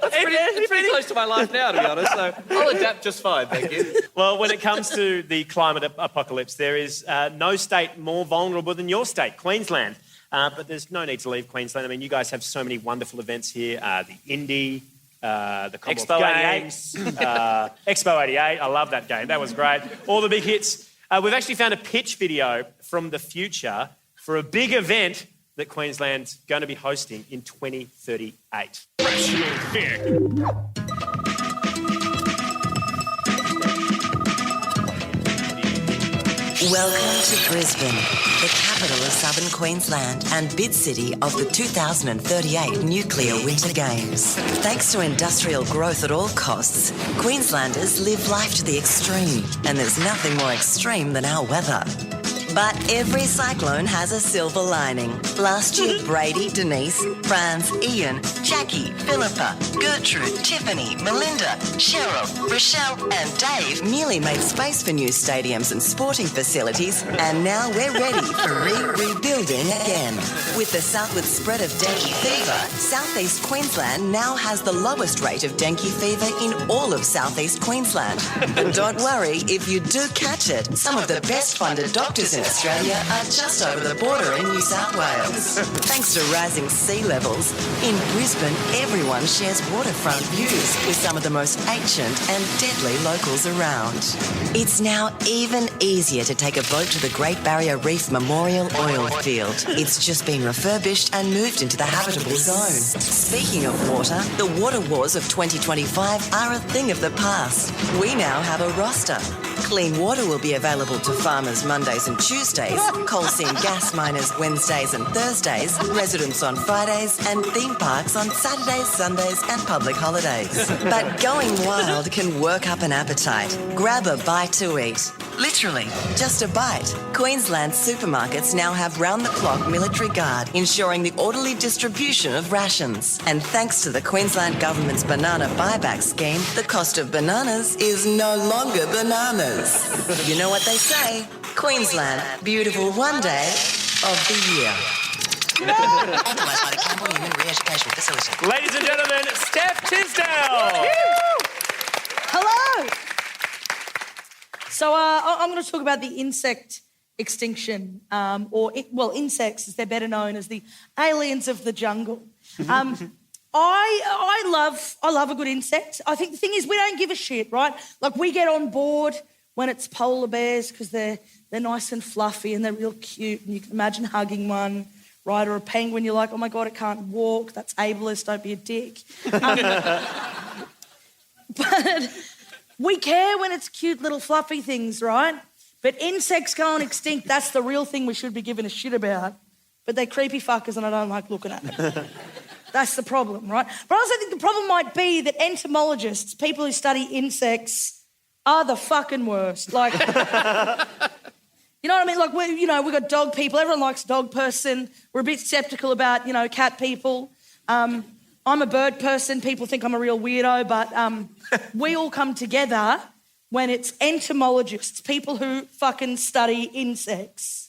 it's pretty close to my life now, to be honest, so I'll adapt just fine, thank you. Well, when it comes to the climate apocalypse, there is no state more vulnerable than your state, Queensland. But there's no need to leave Queensland. I mean, you guys have so many wonderful events here. The Indy, the Commonwealth Expo Games, Expo 88. I love that game. That was great. All the big hits. We've actually found a pitch video from the future for a big event that Queensland's going to be hosting in 2038. Welcome to Brisbane, the capital of southern Queensland and bid city of the 2038 Nuclear Winter Games. Thanks to industrial growth at all costs, Queenslanders live life to the extreme, and there's nothing more extreme than our weather. But every cyclone has a silver lining. Last year, Bridie, Denise, Franz, Ian, Jackie, Philippa, Gertrude, Tiffany, Melinda, Cheryl, Rochelle and Dave nearly made space for new stadiums and sporting facilities, and now we're ready for rebuilding again. With the southward spread of dengue fever, southeast Queensland now has the lowest rate of dengue fever in all of southeast Queensland. But don't worry, if you do catch it, some of the best funded doctors in Australia are just over the border in New South Wales. Thanks to rising sea levels, in Brisbane everyone shares waterfront views with some of the most ancient and deadly locals around. It's now even easier to take a boat to the Great Barrier Reef Memorial Oil Field. It's just been refurbished and moved into the habitable zone. Speaking of water, the water wars of 2025 are a thing of the past. We now have a roster. Clean water will be available to farmers Mondays and Tuesdays Tuesdays, coal seam gas miners Wednesdays and Thursdays, residents on Fridays, and theme parks on Saturdays, Sundays, and public holidays. But going wild can work up an appetite. Grab a bite to eat. Literally, just a bite. Queensland supermarkets now have round-the-clock military guard, ensuring the orderly distribution of rations. And thanks to the Queensland Government's banana buyback scheme, the cost of bananas is no longer bananas. You know what they say? Queensland, beautiful one day of the year. Authorised by the Campbell Human Re-Education Facility. Ladies and gentlemen, Steph Tisdell. Hello. So I'm going to talk about the insect extinction, insects, as they're better known as the aliens of the jungle. I love a good insect. I think the thing is we don't give a shit, right? Like we get on board when it's polar bears because they're nice and fluffy and they're real cute and you can imagine hugging one, right? Or a penguin, you're like, oh my God, it can't walk. That's ableist, don't be a dick. But we care when it's cute little fluffy things, right? But insects going extinct, that's the real thing we should be giving a shit about. But they're creepy fuckers and I don't like looking at them. That's the problem, right? But I also think the problem might be that entomologists, people who study insects, are the fucking worst. Like, you know what I mean? Like, we've got dog people. Everyone likes dog person. We're a bit sceptical about, cat people. I'm a bird person. People think I'm a real weirdo, but we all come together when it's entomologists, people who fucking study insects.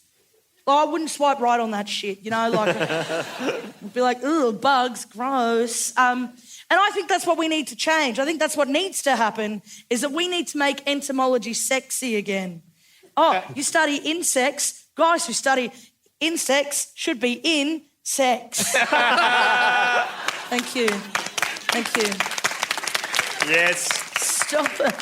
Well, I wouldn't swipe right on that shit, like, be like, ooh, bugs, gross. And I think that's what we need to change. I think that's what needs to happen, is that we need to make entomology sexy again. Oh, you study insects? Guys who study insects should be in sex. Thank you. Thank you. Yes. Stop it.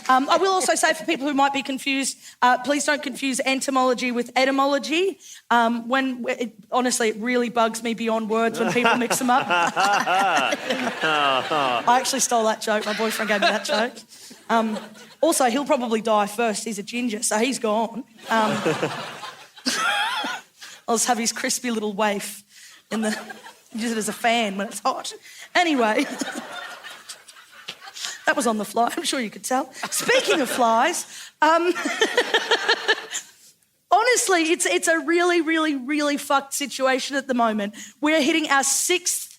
I will also say for people who might be confused, please don't confuse entomology with etymology. Honestly, it really bugs me beyond words when people mix them up. I actually stole that joke. My boyfriend gave me that joke. Also, he'll probably die first. He's a ginger, so he's gone. I'll just have his crispy little waif use it as a fan when it's hot. Anyway... That was on the fly, I'm sure you could tell. Speaking of flies, honestly, it's a really, really, really fucked situation at the moment. We're hitting our 6th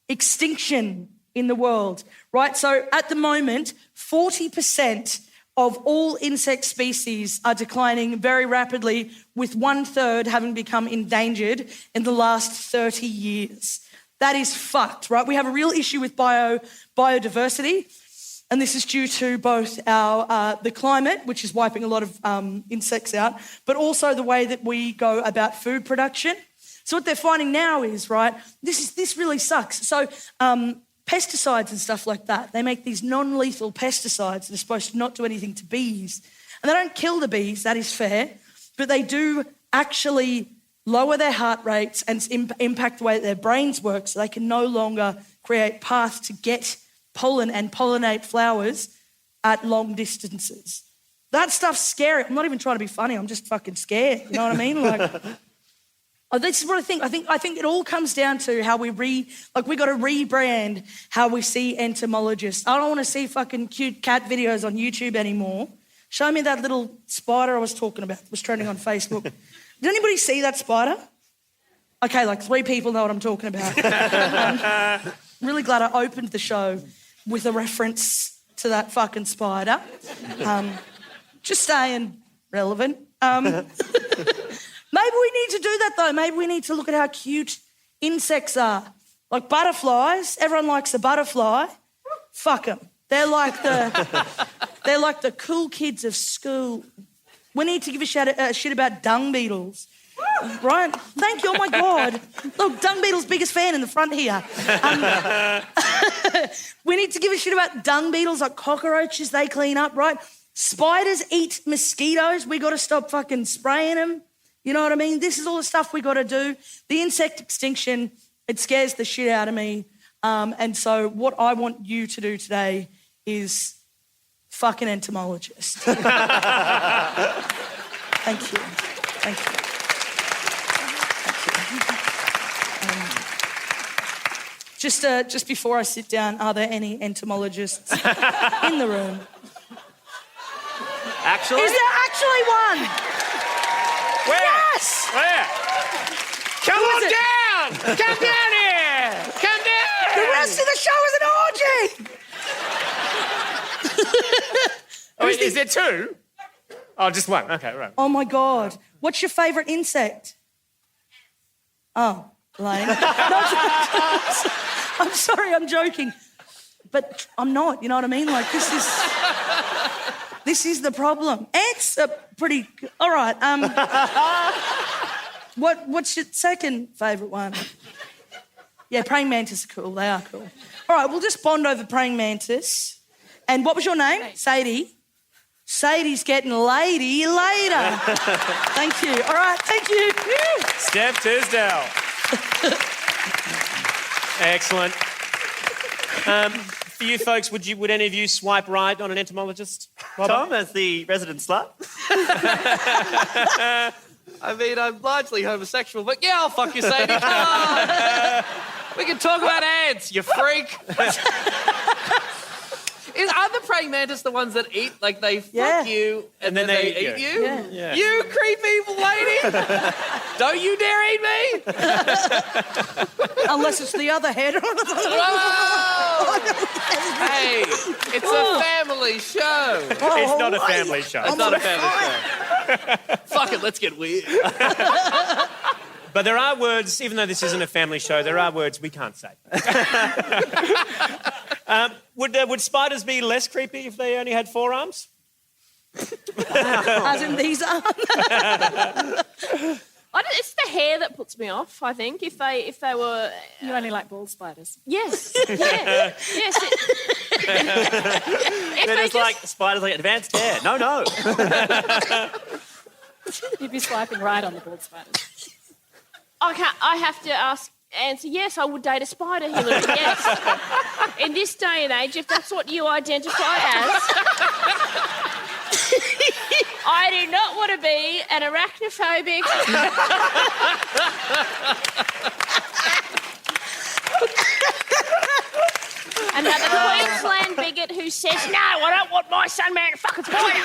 extinction in the world, right? So at the moment, 40% of all insect species are declining very rapidly, with 1/3 having become endangered in the last 30 years. That is fucked, right? We have a real issue with biodiversity. And this is due to both the climate, which is wiping a lot of insects out, but also the way that we go about food production. So what they're finding now is, right, this really sucks. So pesticides and stuff like that, they make these non-lethal pesticides that are supposed to not do anything to bees. And they don't kill the bees, that is fair, but they do actually lower their heart rates and impact the way that their brains work, so they can no longer create paths to get pollen and pollinate flowers at long distances. That stuff's scary. I'm not even trying to be funny. I'm just fucking scared. You know what I mean? Like, this is what I think. I think it all comes down to how we got to rebrand how we see entomologists. I don't want to see fucking cute cat videos on YouTube anymore. Show me that little spider I was talking about that was trending on Facebook. Did anybody see that spider? Okay, like 3 people know what I'm talking about. I'm really glad I opened the show with a reference to that fucking spider. Just staying relevant. Maybe we need to do that, though. Maybe we need to look at how cute insects are. Like butterflies. Everyone likes a butterfly. Fuck them. They're like the cool kids of school. We need to give a shit about dung beetles. Right? Thank you. Oh, my God. Look, dung beetle's biggest fan in the front here. We need to give a shit about dung beetles, like cockroaches they clean up, right? Spiders eat mosquitoes. We got to stop fucking spraying them. You know what I mean? This is all the stuff we got to do. The insect extinction, it scares the shit out of me. And so what I want you to do today is fucking entomologist. Thank you. Thank you. Just before I sit down, are there any entomologists in the room? Actually? Is there actually one? Where? Yes! Where? Come on down! Come down here! Come down! The rest of the show is an orgy! Oh, is there two? Oh, just one. Okay, right. Oh, my God. What's your favourite insect? Oh, lame. No, I'm sorry, I'm joking. But I'm not, you know what I mean? Like, this is the problem. Ants are pretty... All right, what's your second favourite one? Yeah, praying mantis are cool. They are cool. All right, we'll just bond over praying mantis. And what was your name? Sadie. Sadie's getting lady later. Thank you. All right, thank you. Steph Tisdell. Excellent. For you folks, would any of you swipe right on an entomologist? Tom, as the resident slut? I mean, I'm largely homosexual, but yeah, I'll fuck you, Sadie. Come on. We can talk about ants, you freak. Are the praying mantis the ones that eat, like they fuck you and then they eat you? Yeah. You creepy lady! Don't you dare eat me! Unless it's the other head. Whoa! Hey, it's a family show. It's not a family show. It's not a family show. Fuck it, let's get weird. But there are words, even though this isn't a family show, there are words we can't say. Would spiders be less creepy if they only had 4 arms? As in these arms? It's the hair that puts me off, I think. If they were... You only like ball spiders. Yes. Yeah. Yes. Then it's like spiders like advanced hair. No. You'd be swiping right on the ball spiders. I have to answer yes, I would date a spider, Hilary, yes. In this day and age, if that's what you identify as, I do not want to be an arachnophobic... Another Queensland bigot who says, no, I don't want my son marrying a fucking spider.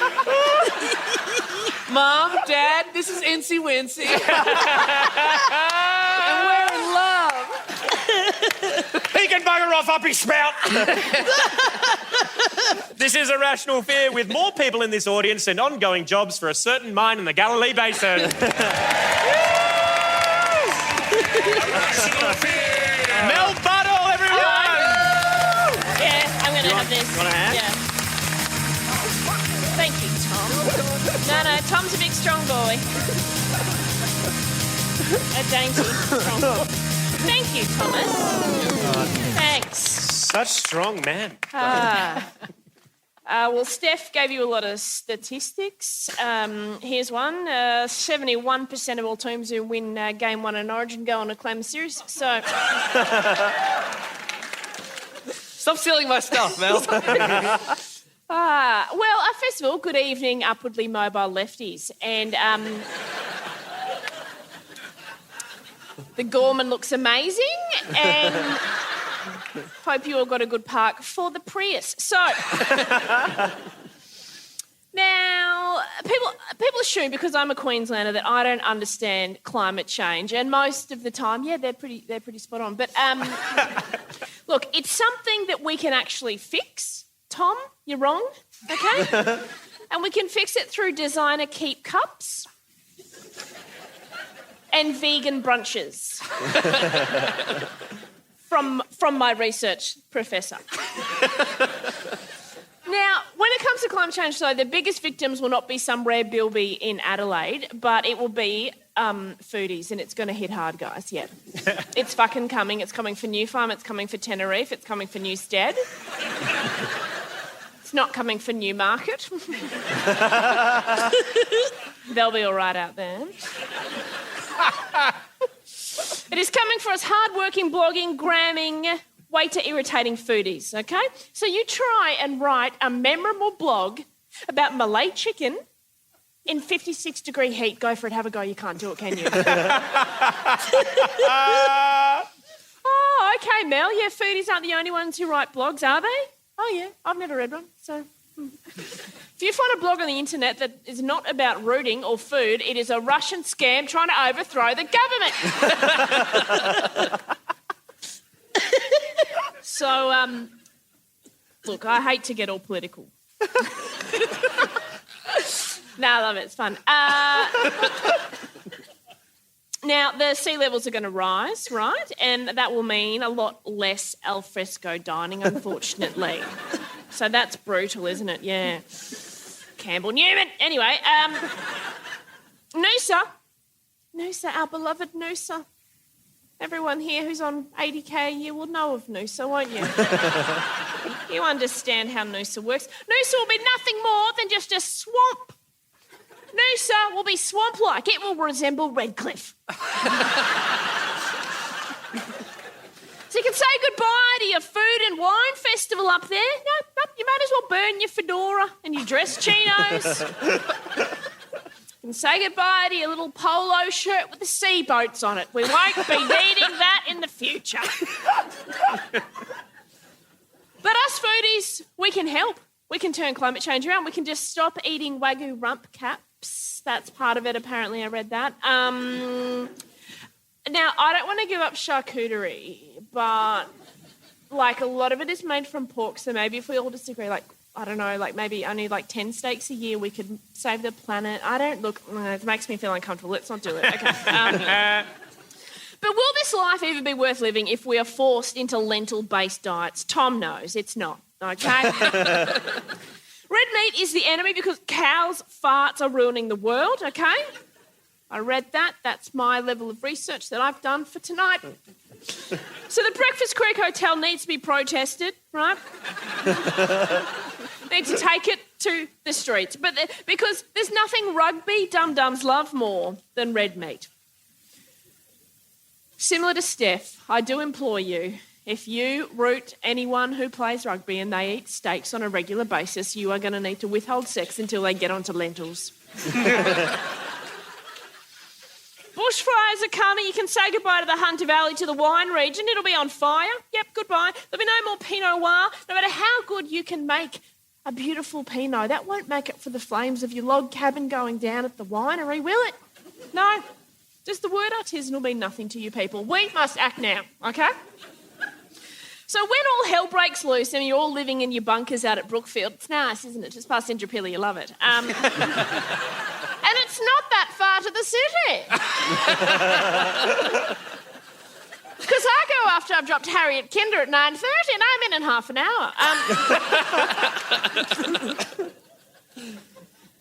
Mom, Dad, this is Incy Wincy. And we're in love. He can bugger off up his spout. This is Irrational Fear with more people in this audience and ongoing jobs for a certain mine in the Galilee Basin. Mel Buttle, everyone! Yeah, I'm going to have this. Want a hand? Yeah. Thank you, Tom. No, Tom's a big, strong boy. A dainty, strong boy. Thank you, Thomas. Thanks. Such strong men. Well, Steph gave you a lot of statistics. Here's one. 71% of all teams who win Game 1 in Origin go on to claim the series. So... Stop stealing my stuff, Mel. First of all, good evening, upwardly mobile lefties. And the Gorman looks amazing, and hope you all got a good park for the Prius. So, now, people assume because I'm a Queenslander that I don't understand climate change, and most of the time, yeah, they're pretty spot on. But look, it's something that we can actually fix. Tom, you're wrong, okay? And we can fix it through designer keep cups and vegan brunches. From my research professor. Now, when it comes to climate change, though, the biggest victims will not be some rare bilby in Adelaide, but it will be foodies, and it's going to hit hard, guys, yeah. It's fucking coming. It's coming for New Farm, it's coming for Tenerife, it's coming for Newstead. It's not coming for Newmarket. They'll be all right out there. It is coming for us hard-working, blogging, gramming, waiter-irritating foodies, okay? So you try and write a memorable blog about Malay chicken in 56-degree heat, go for it, have a go. You can't do it, can you? Oh, okay, Mel. Yeah, foodies aren't the only ones who write blogs, are they? Oh, yeah. I've never read one, so... If you find a blog on the internet that is not about rooting or food, it is a Russian scam trying to overthrow the government. So, look, I hate to get all political. No, I love it. It's fun. Now, the sea levels are going to rise, right? And that will mean a lot less alfresco dining, unfortunately. So that's brutal, isn't it? Yeah. Campbell Newman. Anyway, Noosa, our beloved Noosa. Everyone here who's on 80k a year will know of Noosa, won't you? You understand how Noosa works. Noosa will be nothing more than just a swamp. Noosa will be swamp-like. It will resemble Redcliffe. So you can say goodbye to your food and wine festival up there. No, you might as well burn your fedora and your dress chinos. You can say goodbye to your little polo shirt with the sea boats on it. We won't be needing that in the future. But us foodies, we can help. We can turn climate change around. We can just stop eating Wagyu rump caps. That's part of it, apparently. I read that. Now, I don't want to give up charcuterie, but, like, a lot of it is made from pork, so maybe if we all disagree, like, I don't know, like, maybe only, 10 steaks a year, we could save the planet. It makes me feel uncomfortable. Let's not do it. Okay. But will this life even be worth living if we are forced into lentil-based diets? Tom knows it's not, okay? Red meat is the enemy because cows' farts are ruining the world, okay? I read that. That's my level of research that I've done for tonight. So the Breakfast Creek Hotel needs to be protested, right? Need to take it to the streets. But because there's nothing rugby dum-dums love more than red meat. Similar to Steph, I do implore you, if you root anyone who plays rugby and they eat steaks on a regular basis, you are going to need to withhold sex until they get onto lentils. Bushfires are coming. You can say goodbye to the Hunter Valley, to the wine region. It'll be on fire. Yep, goodbye. There'll be no more Pinot Noir. No matter how good you can make a beautiful Pinot, that won't make it for the flames of your log cabin going down at the winery, will it? No. Just the word artisan will mean nothing to you people. We must act now, okay? So when all hell breaks loose and you're all living in your bunkers out at Brookfield, it's nice, isn't it? Just past Indooroopilly, you love it. And it's not that far to the city. Because I go after I've dropped Harry at Kinder at 9:30 and I'm in half an hour.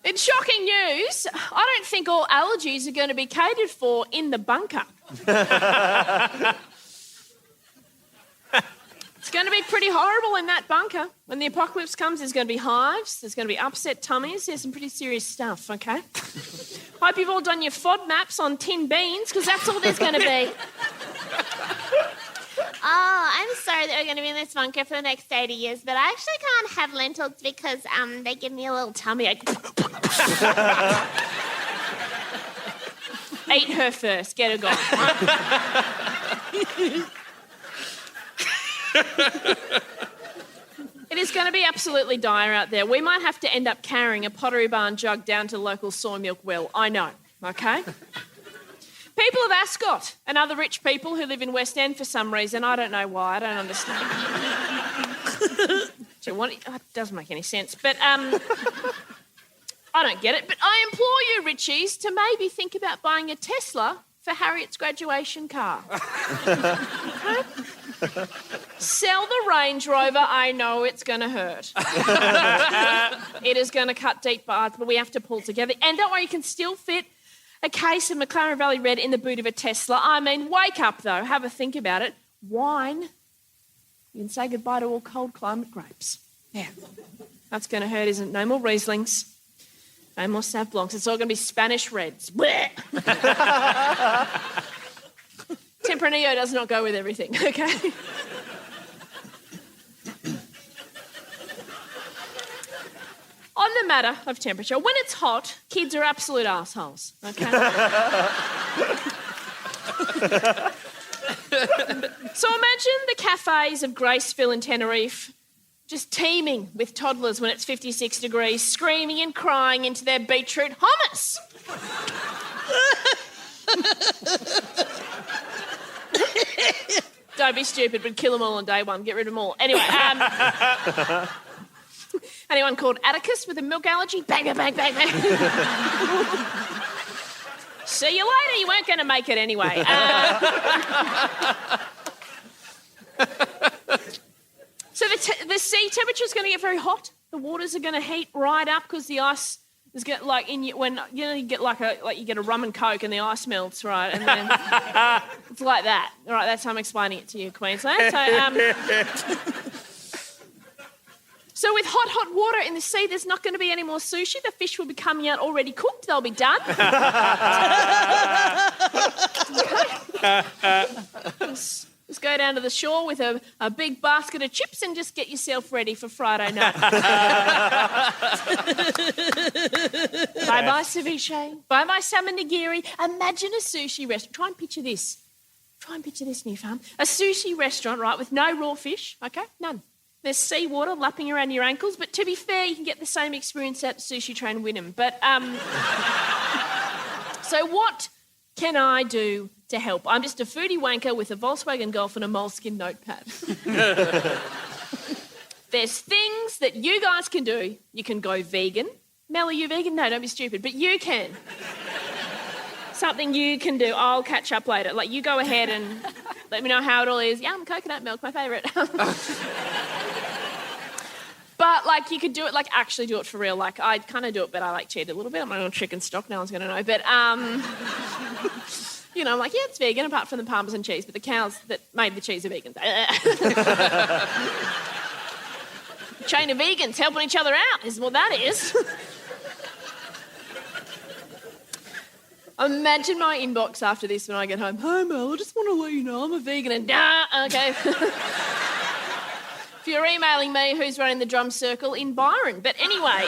In shocking news, I don't think all allergies are going to be catered for in the bunker. It's going to be pretty horrible in that bunker. When the apocalypse comes, there's going to be hives, there's going to be upset tummies, there's some pretty serious stuff, okay? Hope you've all done your FOD maps on tin beans, because that's all there's going to be. Oh, I'm sorry that we're going to be in this bunker for the next 80 years, but I actually can't have lentils because they give me a little tummy ache. Eat her first, get her gone. It is going to be absolutely dire out there. We might have to end up carrying a Pottery Barn jug down to the local soy milk well. I know, okay? People of Ascot and other rich people who live in West End for some reason. I don't know why. I don't understand. It doesn't make any sense. But I don't get it. But I implore you, Richies, to maybe think about buying a Tesla for Harriet's graduation car. Okay? Sell the Range Rover. I know it's going to hurt. It is going to cut deep bars, but we have to pull together. And don't worry, you can still fit a case of McLaren Valley Red in the boot of a Tesla. I mean, wake up, though. Have a think about it. Wine. You can say goodbye to all cold climate grapes. Yeah. That's going to hurt, isn't it? No more Rieslings. No more Sauv Blancs. It's all going to be Spanish Reds. Tempranillo does not go with everything, okay? On the matter of temperature, when it's hot, kids are absolute assholes, okay? So imagine the cafes of Graceville and Tenerife just teeming with toddlers when it's 56 degrees, screaming and crying into their beetroot hummus. Don't be stupid, but kill them all on day one. Get rid of them all. Anyway, anyone called Atticus with a milk allergy? Bang, bang, bang, bang, bang. See you later. You weren't going to make it anyway. So the sea temperature is going to get very hot. The waters are going to heat right up because the ice is get like in you when you get you get a rum and coke and the ice melts, right? And then it's like that. All right, that's how I'm explaining it to you, Queensland. So with hot water in the sea, there's not going to be any more sushi. The fish will be coming out already cooked. They'll be done. Just go down to the shore with a big basket of chips and just get yourself ready for Friday night. Bye-bye ceviche. Bye-bye salmon nigiri. Imagine a sushi restaurant. Try and picture this. New farm. A sushi restaurant, right, with no raw fish, okay? None. There's seawater lapping around your ankles, but to be fair, you can get the same experience at the sushi train Wynnum. But, so what can I do to help? I'm just a foodie wanker with a Volkswagen Golf and a moleskin notepad. There's things that you guys can do. You can go vegan. Mel, are you vegan? No, don't be stupid, but you can. Something you can do. I'll catch up later. Like, you go ahead and let me know how it all is. Yum, coconut milk, my favourite. But, like, you could do it, like, actually do it for real. Like, I kind of do it, but I, like, cheat a little bit. I'm not on chicken stock. No one's going to know. But, you know, I'm like, yeah, it's vegan, apart from the Parmesan cheese, but the cows that made the cheese are vegans. Chain of vegans helping each other out is what that is. Imagine my inbox after this when I get home. Hi, Mel, I just want to let you know I'm a vegan and okay. If you're emailing me, who's running the drum circle in Byron? But anyway,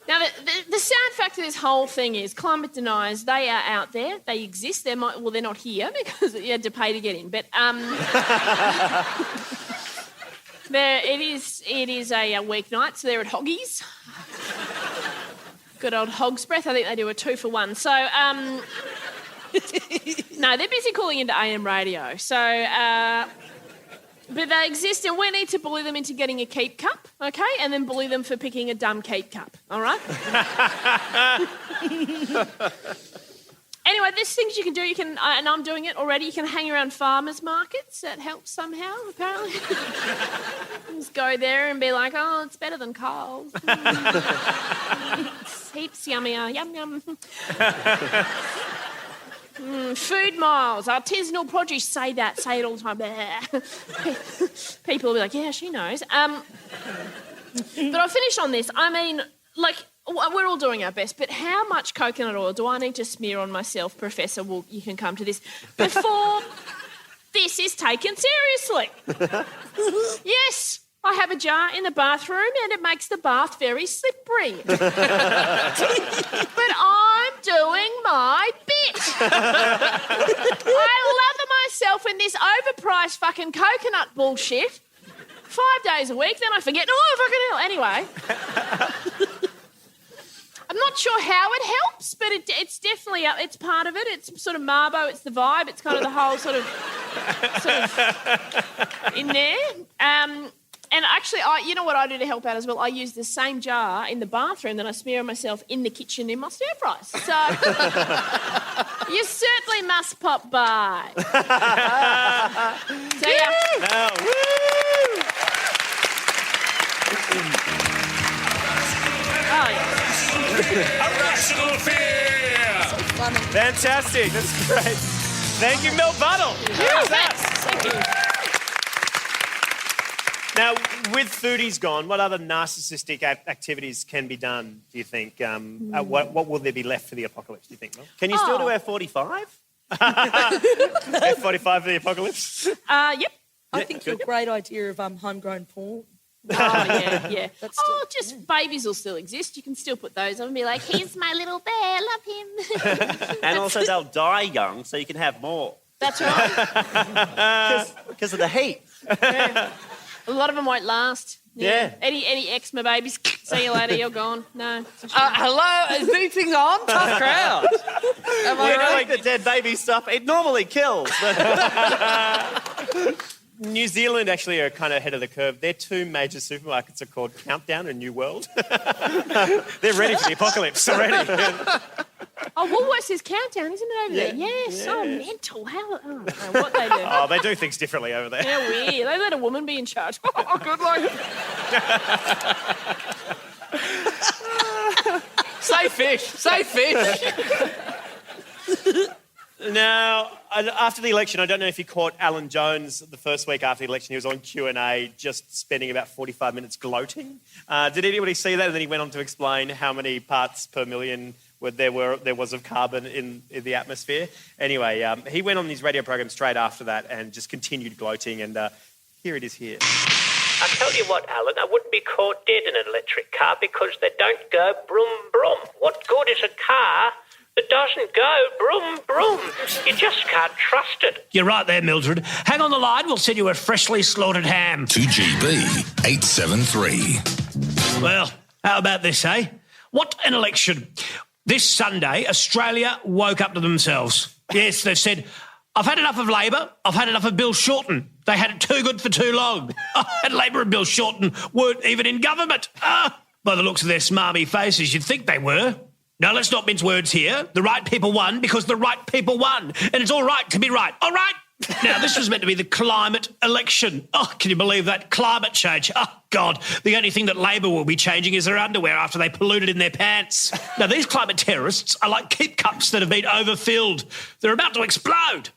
now, the sad fact of this whole thing is climate deniers, they are out there, they exist, they're not here because you had to pay to get in, but it is a weeknight, so they're at Hoggies. Good old Hog's Breath, I think they do a 2-for-1. So, no, they're busy calling into AM radio, so... But they exist and we need to bully them into getting a keep cup, okay? And then bully them for picking a dumb keep cup, all right? Anyway, there's things you can do. You can, and I'm doing it already, you can hang around farmers markets. That helps somehow, apparently. Just go there and be like, oh, it's better than Coles. It's heaps yummier. Yum, yum. Food miles, artisanal produce, say it all the time. People will be like, yeah, she knows. But I'll finish on this. I mean, like, we're all doing our best, but how much coconut oil do I need to smear on myself, Professor? Well, you can come to this, before this is taken seriously. Yes, I have a jar in the bathroom and it makes the bath very slippery. But I'm doing my bit. I lather myself in this overpriced fucking coconut bullshit 5 days a week, then I forget, oh, fucking hell. Anyway, I'm not sure how it helps, but it's definitely, it's part of it. It's sort of Marbo, it's the vibe, it's kind of the whole sort of in there. And actually, you know what I do to help out as well? I use the same jar in the bathroom that I smear myself in the kitchen in my stir fries. So you certainly must pop by. See ya. Oh, woo! Oh, yeah. Irrational fear! So funny. Fantastic. That's great. Thank you, Mel Buttle. Yeah, thanks. Thank you. Now, with foodies gone, what other narcissistic activities can be done, do you think? What will there be left for the apocalypse, do you think, Mel? Can you still do F45? F45 for the apocalypse? Yep. I think your great idea of homegrown porn. Oh, yeah. Just babies will still exist. You can still put those on and be like, He's my little bear, love him. And also they'll die young, so you can have more. that's right. Because of the heat. A lot of them won't last. Yeah. Any eczema babies, see you later, you're gone. No. Hello, is anything on? Tough crowd. Am I right? Like the dead baby stuff, it normally kills. New Zealand actually are kind of ahead of the curve. Their two major supermarkets are called Countdown and New World. They're ready for the apocalypse already. Oh, Woolworths is Countdown, isn't it, over there? Yes. Oh, mental. How? I don't know what they do. Oh, they do things differently over there. They're weird. They let a woman be in charge. Oh, good luck. Say fish. Say fish. Now, after the election, I don't know if you caught Alan Jones the first week after the election. He was on Q&A just spending about 45 minutes gloating. Did anybody see that? And then he went on to explain how many parts per million there was of carbon in the atmosphere. Anyway, he went on his radio program straight after that and just continued gloating. And here it is here. I tell you what, Alan, I wouldn't be caught dead in an electric car because they don't go broom, broom. What good is a car that doesn't go broom, broom? You just can't trust it. You're right there, Mildred. Hang on the line, we'll send you a freshly slaughtered ham. 2GB 873. Well, how about this, eh? What an election. This Sunday, Australia woke up to themselves. Yes, they've said, I've had enough of Labor, I've had enough of Bill Shorten. They had it too good for too long. And Labor and Bill Shorten weren't even in government. By the looks of their smarmy faces, you'd think they were. Now, let's not mince words here. The right people won because the right people won. And it's all right to be right. All right? Now, this was meant to be the climate election. Oh, can you believe that? Climate change. Oh, God. The only thing that Labor will be changing is their underwear after they polluted in their pants. Now, these climate terrorists are like keep cups that have been overfilled. They're about to explode.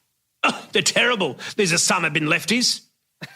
Oh, they're terrible. These are some have been lefties.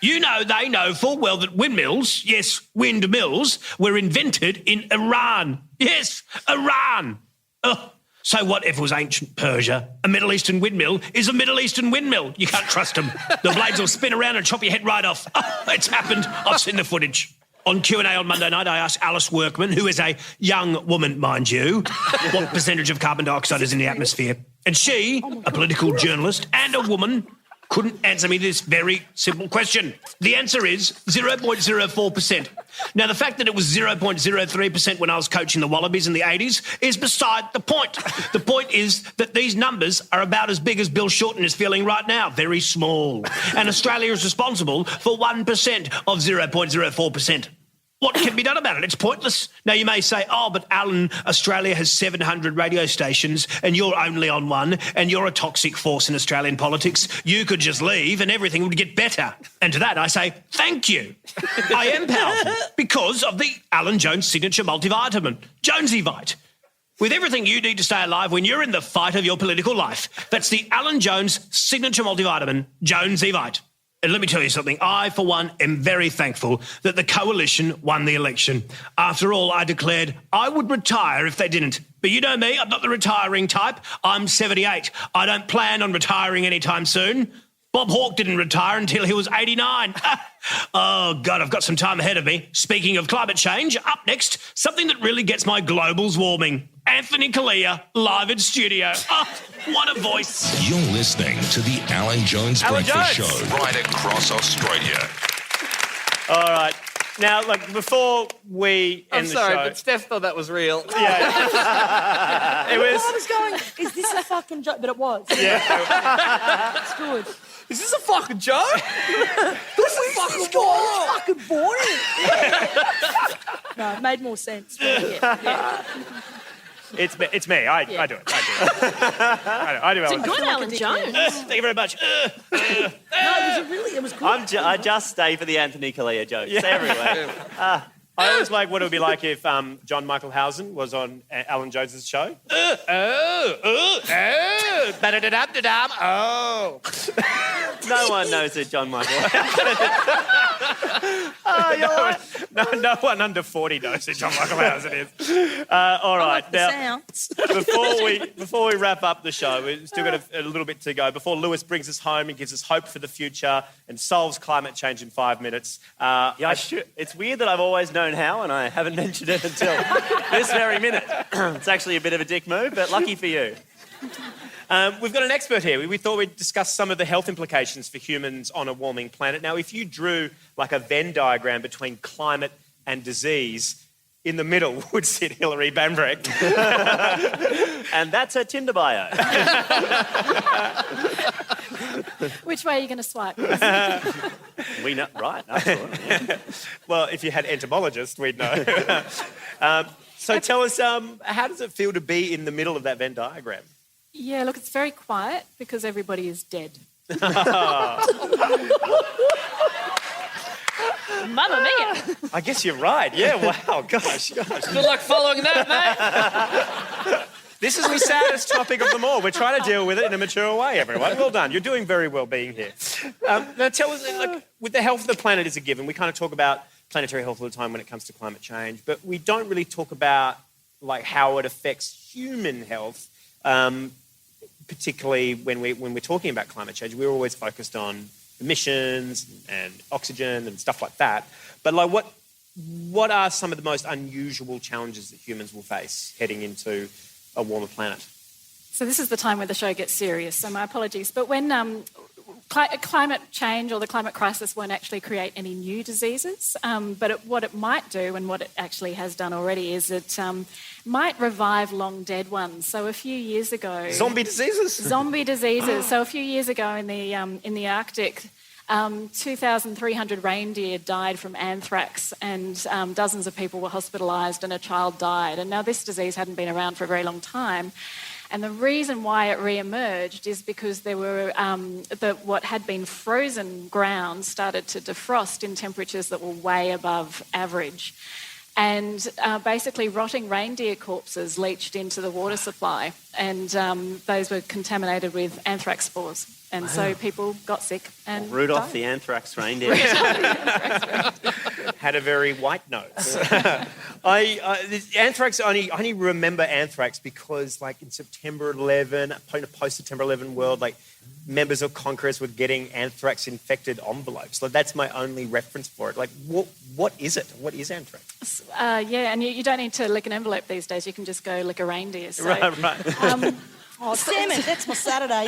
You know, they know full well that windmills, yes, windmills, were invented in Iran. Yes, Iran. Oh, so what if it was ancient Persia? A Middle Eastern windmill is a Middle Eastern windmill. You can't trust them. The blades will spin around and chop your head right off. Oh, it's happened. I've seen the footage. On Q&A on Monday night, I asked Alice Workman, who is a young woman, mind you, what percentage of carbon dioxide is in the atmosphere. And she, a political journalist and a woman, couldn't answer me this very simple question. The answer is 0.04%. Now, the fact that it was 0.03% when I was coaching the Wallabies in the 80s is beside the point. The point is that these numbers are about as big as Bill Shorten is feeling right now, very small. And Australia is responsible for 1% of 0.04%. What can be done about it? It's pointless. Now, you may say, oh, but Alan, Australia has 700 radio stations and you're only on one and you're a toxic force in Australian politics. You could just leave and everything would get better. And to that, I say, thank you. I am powerful because of the Alan Jones signature multivitamin, Jonesy-Vite. With everything you need to stay alive when you're in the fight of your political life. That's the Alan Jones signature multivitamin, Jonesy-Vite. And let me tell you something, I, for one, am very thankful that the coalition won the election. After all, I declared I would retire if they didn't. But you know me, I'm not the retiring type. I'm 78. I don't plan on retiring anytime soon. Bob Hawke didn't retire until he was 89. Oh, God, I've got some time ahead of me. Speaking of climate change, up next, something that really gets my globals warming. Anthony Kalia, live in studio. Oh, what a voice. You're listening to the Alan Jones Breakfast Show right across Australia. All right. Now, look, before we end the show... I'm sorry, but Steph thought that was real. Yeah. It was... I was going, is this a fucking joke? But it was. Yeah. It's good. Is this a fucking joke? This is fucking boring. No, it made more sense. Yeah. It's me. I do it. I do It's a Alan. good Alan Jones. Thank you very much. No, it was good. I just stay for the Anthony Kalia jokes everywhere. I always like what it would be like if John Michael Housen was on Alan Jones's show. Ba-da-da-dum-da-dum. Oh. No one knows who John Michael is. No one under 40 knows who John Michael Howard is. All right. Now, before we wrap up the show, we've still got a little bit to go. Before Lewis brings us home and gives us hope for the future and solves climate change in 5 minutes. It's weird that I've always known how and I haven't mentioned it until this very minute. It's actually a bit of a dick move, but lucky for you. We've got an expert here. We thought we'd discuss some of the health implications for humans on a warming planet. Now, if you drew like a Venn diagram between climate and disease, in the middle would sit Hilary Bambrick. And that's her Tinder bio. Which way are you going to swipe? We know, right? Absolutely. Yeah. Well, if you had entomologist, we'd know. So tell us, how does it feel to be in the middle of that Venn diagram? Yeah, look, it's very quiet because everybody is dead. Mamma mia! I guess you're right. Yeah, wow, gosh. Good luck following that, mate. This is the saddest topic of them all. We're trying to deal with it in a mature way, everyone. Well done. You're doing very well being here. Now tell us, with the health of the planet as a given, we kind of talk about planetary health all the time when it comes to climate change, but we don't really talk about how it affects human health, particularly when we're talking about climate change. We're always focused on emissions and oxygen and stuff like that. But what are some of the most unusual challenges that humans will face heading into a warmer planet? So this is the time where the show gets serious, so my apologies. But when climate change or the climate crisis won't actually create any new diseases, but what it might do, and what it actually has done already, is it might revive long dead ones. So a few years ago... Zombie diseases? Zombie diseases. So a few years ago in the Arctic, 2,300 reindeer died from anthrax, and dozens of people were hospitalised and a child died. And now this disease hadn't been around for a very long time. And the reason why it re-emerged is because there were what had been frozen ground started to defrost in temperatures that were way above average. And basically rotting reindeer corpses leached into the water supply, and those were contaminated with anthrax spores. And so people got sick and Rudolph died. the anthrax reindeer. Had a very white nose. Anthrax, I only remember anthrax because, in September 11, post-September 11 world, members of Congress were getting anthrax-infected envelopes. That's my only reference for it. What is it? What is anthrax? Yeah, and you don't need to lick an envelope these days. You can just go lick a reindeer. So, Right. Oh, damn it, that's my Saturday.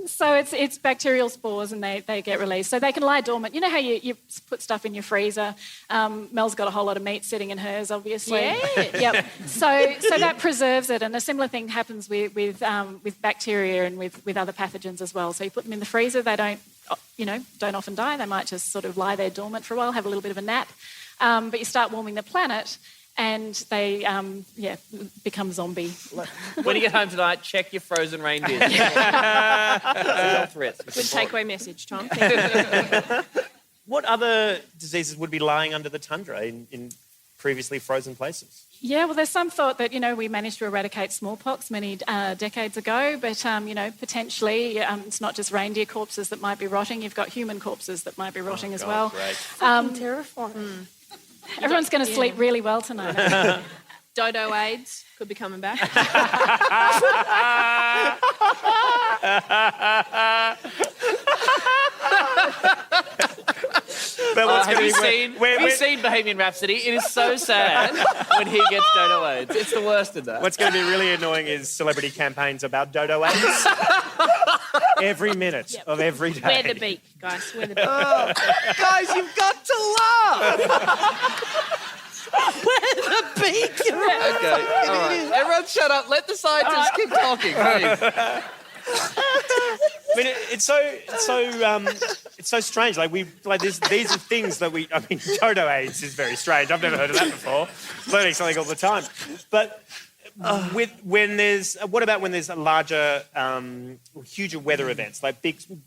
So it's bacterial spores, and they get released. So they can lie dormant. You know how you put stuff in your freezer? Mel's got a whole lot of meat sitting in hers, obviously. Yeah. Yep. So that preserves it, and a similar thing happens with bacteria and with other pathogens as well. So you put them in the freezer, they don't often die. They might just sort of lie there dormant for a while, have a little bit of a nap. But you start warming the planet, and they, become zombie. When you get home tonight, check your frozen reindeers. Health risk. Good takeaway message, Tom. What other diseases would be lying under the tundra in previously frozen places? Yeah, well, there's some thought that, we managed to eradicate smallpox many decades ago, but, potentially it's not just reindeer corpses that might be rotting. You've got human corpses that might be rotting as well. Fucking terrifying. Everyone's going to sleep really well tonight. Dodo AIDS could be coming back. But have you seen Bohemian Rhapsody? It is so sad when he gets Dodo AIDS. It's the worst of that. What's going to be really annoying is celebrity campaigns about Dodo AIDS. Every minute of every day. Wear the beak, guys. Wear the beak. Guys, you've got to laugh! Where the beak? Okay, all right. Everyone shut up. Let the scientists keep talking, please. I mean, it's so strange. These are things that Dodo AIDS is very strange. I've never heard of that before. Learning something all the time. But when there's larger, huger weather events,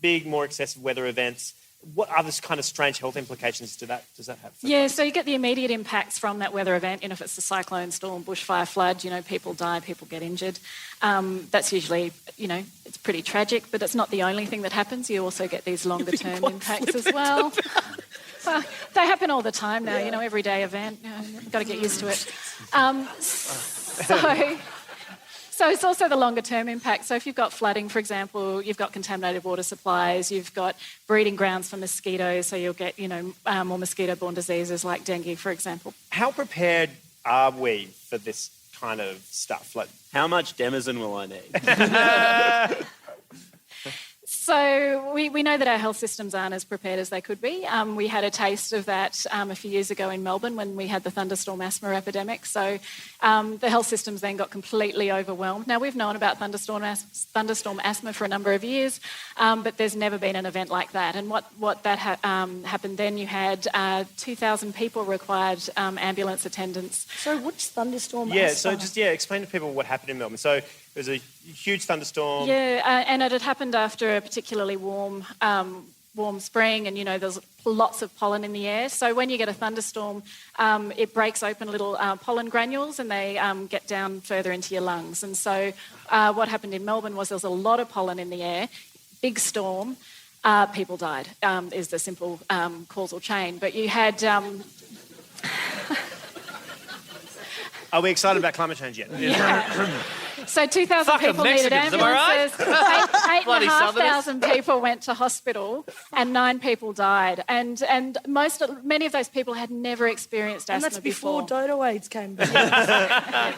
big, more excessive weather events, what other kind of strange health implications does that have? Yeah, so you get the immediate impacts from that weather event. If it's a cyclone, storm, bushfire, flood, people die, people get injured. That's usually, it's pretty tragic, but it's not the only thing that happens. You also get these longer-term impacts as well. Well, they happen all the time now, everyday event. You've got to get used to it. So it's also the longer-term impact. So if you've got flooding, for example, you've got contaminated water supplies, you've got breeding grounds for mosquitoes, so you'll get, more mosquito-borne diseases like dengue, for example. How prepared are we for this kind of stuff? Like, how much Denizen will I need? So we know that our health systems aren't as prepared as they could be. We had a taste of that a few years ago in Melbourne when we had the thunderstorm asthma epidemic. So the health systems then got completely overwhelmed. Now, we've known about thunderstorm asthma for a number of years, but there's never been an event like that. And what happened then, you had 2,000 people required ambulance attendance. So which thunderstorm asthma? Yeah, so just, explain to people what happened in Melbourne. So there was a huge thunderstorm. Yeah, and it had happened after a particularly warm spring, and there's lots of pollen in the air. So when you get a thunderstorm, it breaks open little pollen granules, and they get down further into your lungs. And so what happened in Melbourne was there was a lot of pollen in the air, big storm, people died. Is the simple causal chain. But you had. Are we excited about climate change yet? Yeah. So 2,000 people needed ambulances, 8,500 people went to hospital, and 9 people died. And many of those people had never experienced asthma before. And that's before Dodo AIDS came back.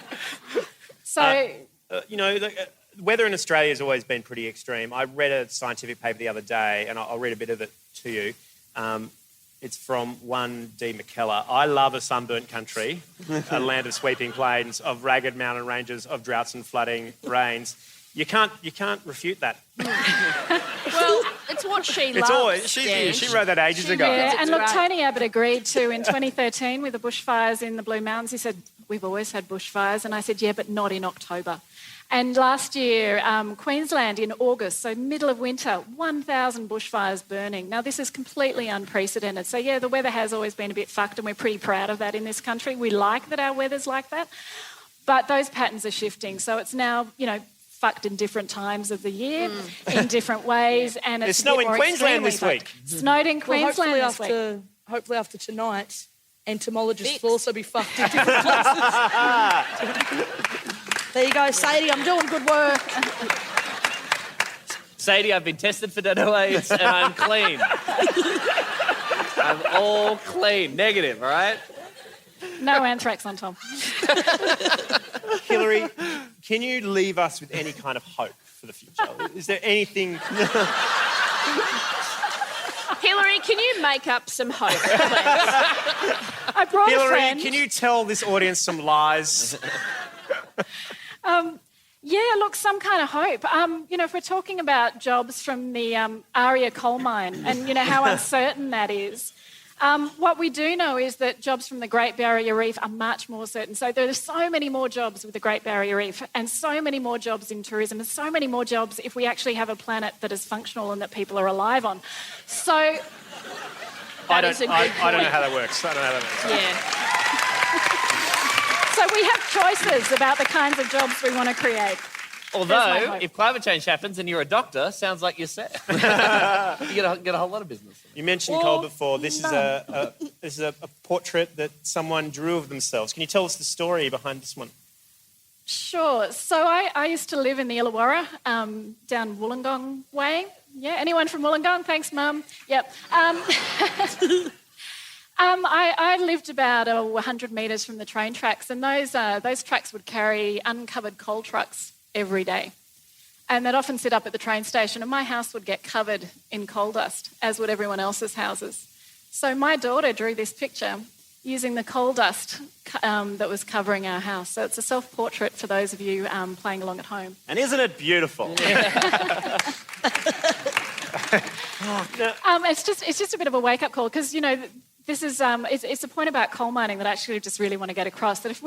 So... the weather in Australia has always been pretty extreme. I read a scientific paper the other day, and I'll read a bit of it to you. It's from 1D McKellar. I love a sunburnt country, a land of sweeping plains, of ragged mountain ranges, of droughts and flooding rains. You can't refute that. Well, it's what she loves. She wrote that ages ago. Yeah, and look, Tony Abbott agreed to in 2013 with the bushfires in the Blue Mountains. He said, we've always had bushfires. And I said, yeah, but not in October. And last year, Queensland in August, so middle of winter, 1,000 bushfires burning. Now, this is completely unprecedented. So, yeah, the weather has always been a bit fucked, and we're pretty proud of that in this country. We like that our weather's like that. But those patterns are shifting. So it's now, fucked in different times of the year, in different ways. And it's snow in Queensland this week. Snowed in Queensland this week. Hopefully after tonight, entomologists will also be fucked in different places. There you go, Sadie, I'm doing good work. Sadie, I've been tested for Dodo AIDS and I'm clean. I'm all clean. Negative, all right? No anthrax on Tom. Hilary, can you leave us with any kind of hope for the future? Is there anything... Hilary, can you make up some hope, please? I brought Hilary, a friend. can you tell this audience some lies? Look, some kind of hope. If we're talking about jobs from the Aria coal mine and, how uncertain that is, what we do know is that jobs from the Great Barrier Reef are much more certain. So there are so many more jobs with the Great Barrier Reef and so many more jobs in tourism and so many more jobs if we actually have a planet that is functional and that people are alive on. So I don't know how that works. Yeah. So we have choices about the kinds of jobs we want to create. Although, if climate change happens and you're a doctor, sounds like you're set. You get a whole lot of business. You mentioned Cole before. This is a portrait that someone drew of themselves. Can you tell us the story behind this one? Sure. So I used to live in the Illawarra, down Wollongong way. Yeah, anyone from Wollongong? Thanks, Mum. Yep. I lived about 100 metres from the train tracks, and those tracks would carry uncovered coal trucks every day. And they'd often sit up at the train station, and my house would get covered in coal dust, as would everyone else's houses. So my daughter drew this picture using the coal dust that was covering our house. So it's a self-portrait for those of you playing along at home. And isn't it beautiful? It's just a bit of a wake-up call because, this is it's a point about coal mining that I actually just really want to get across. That if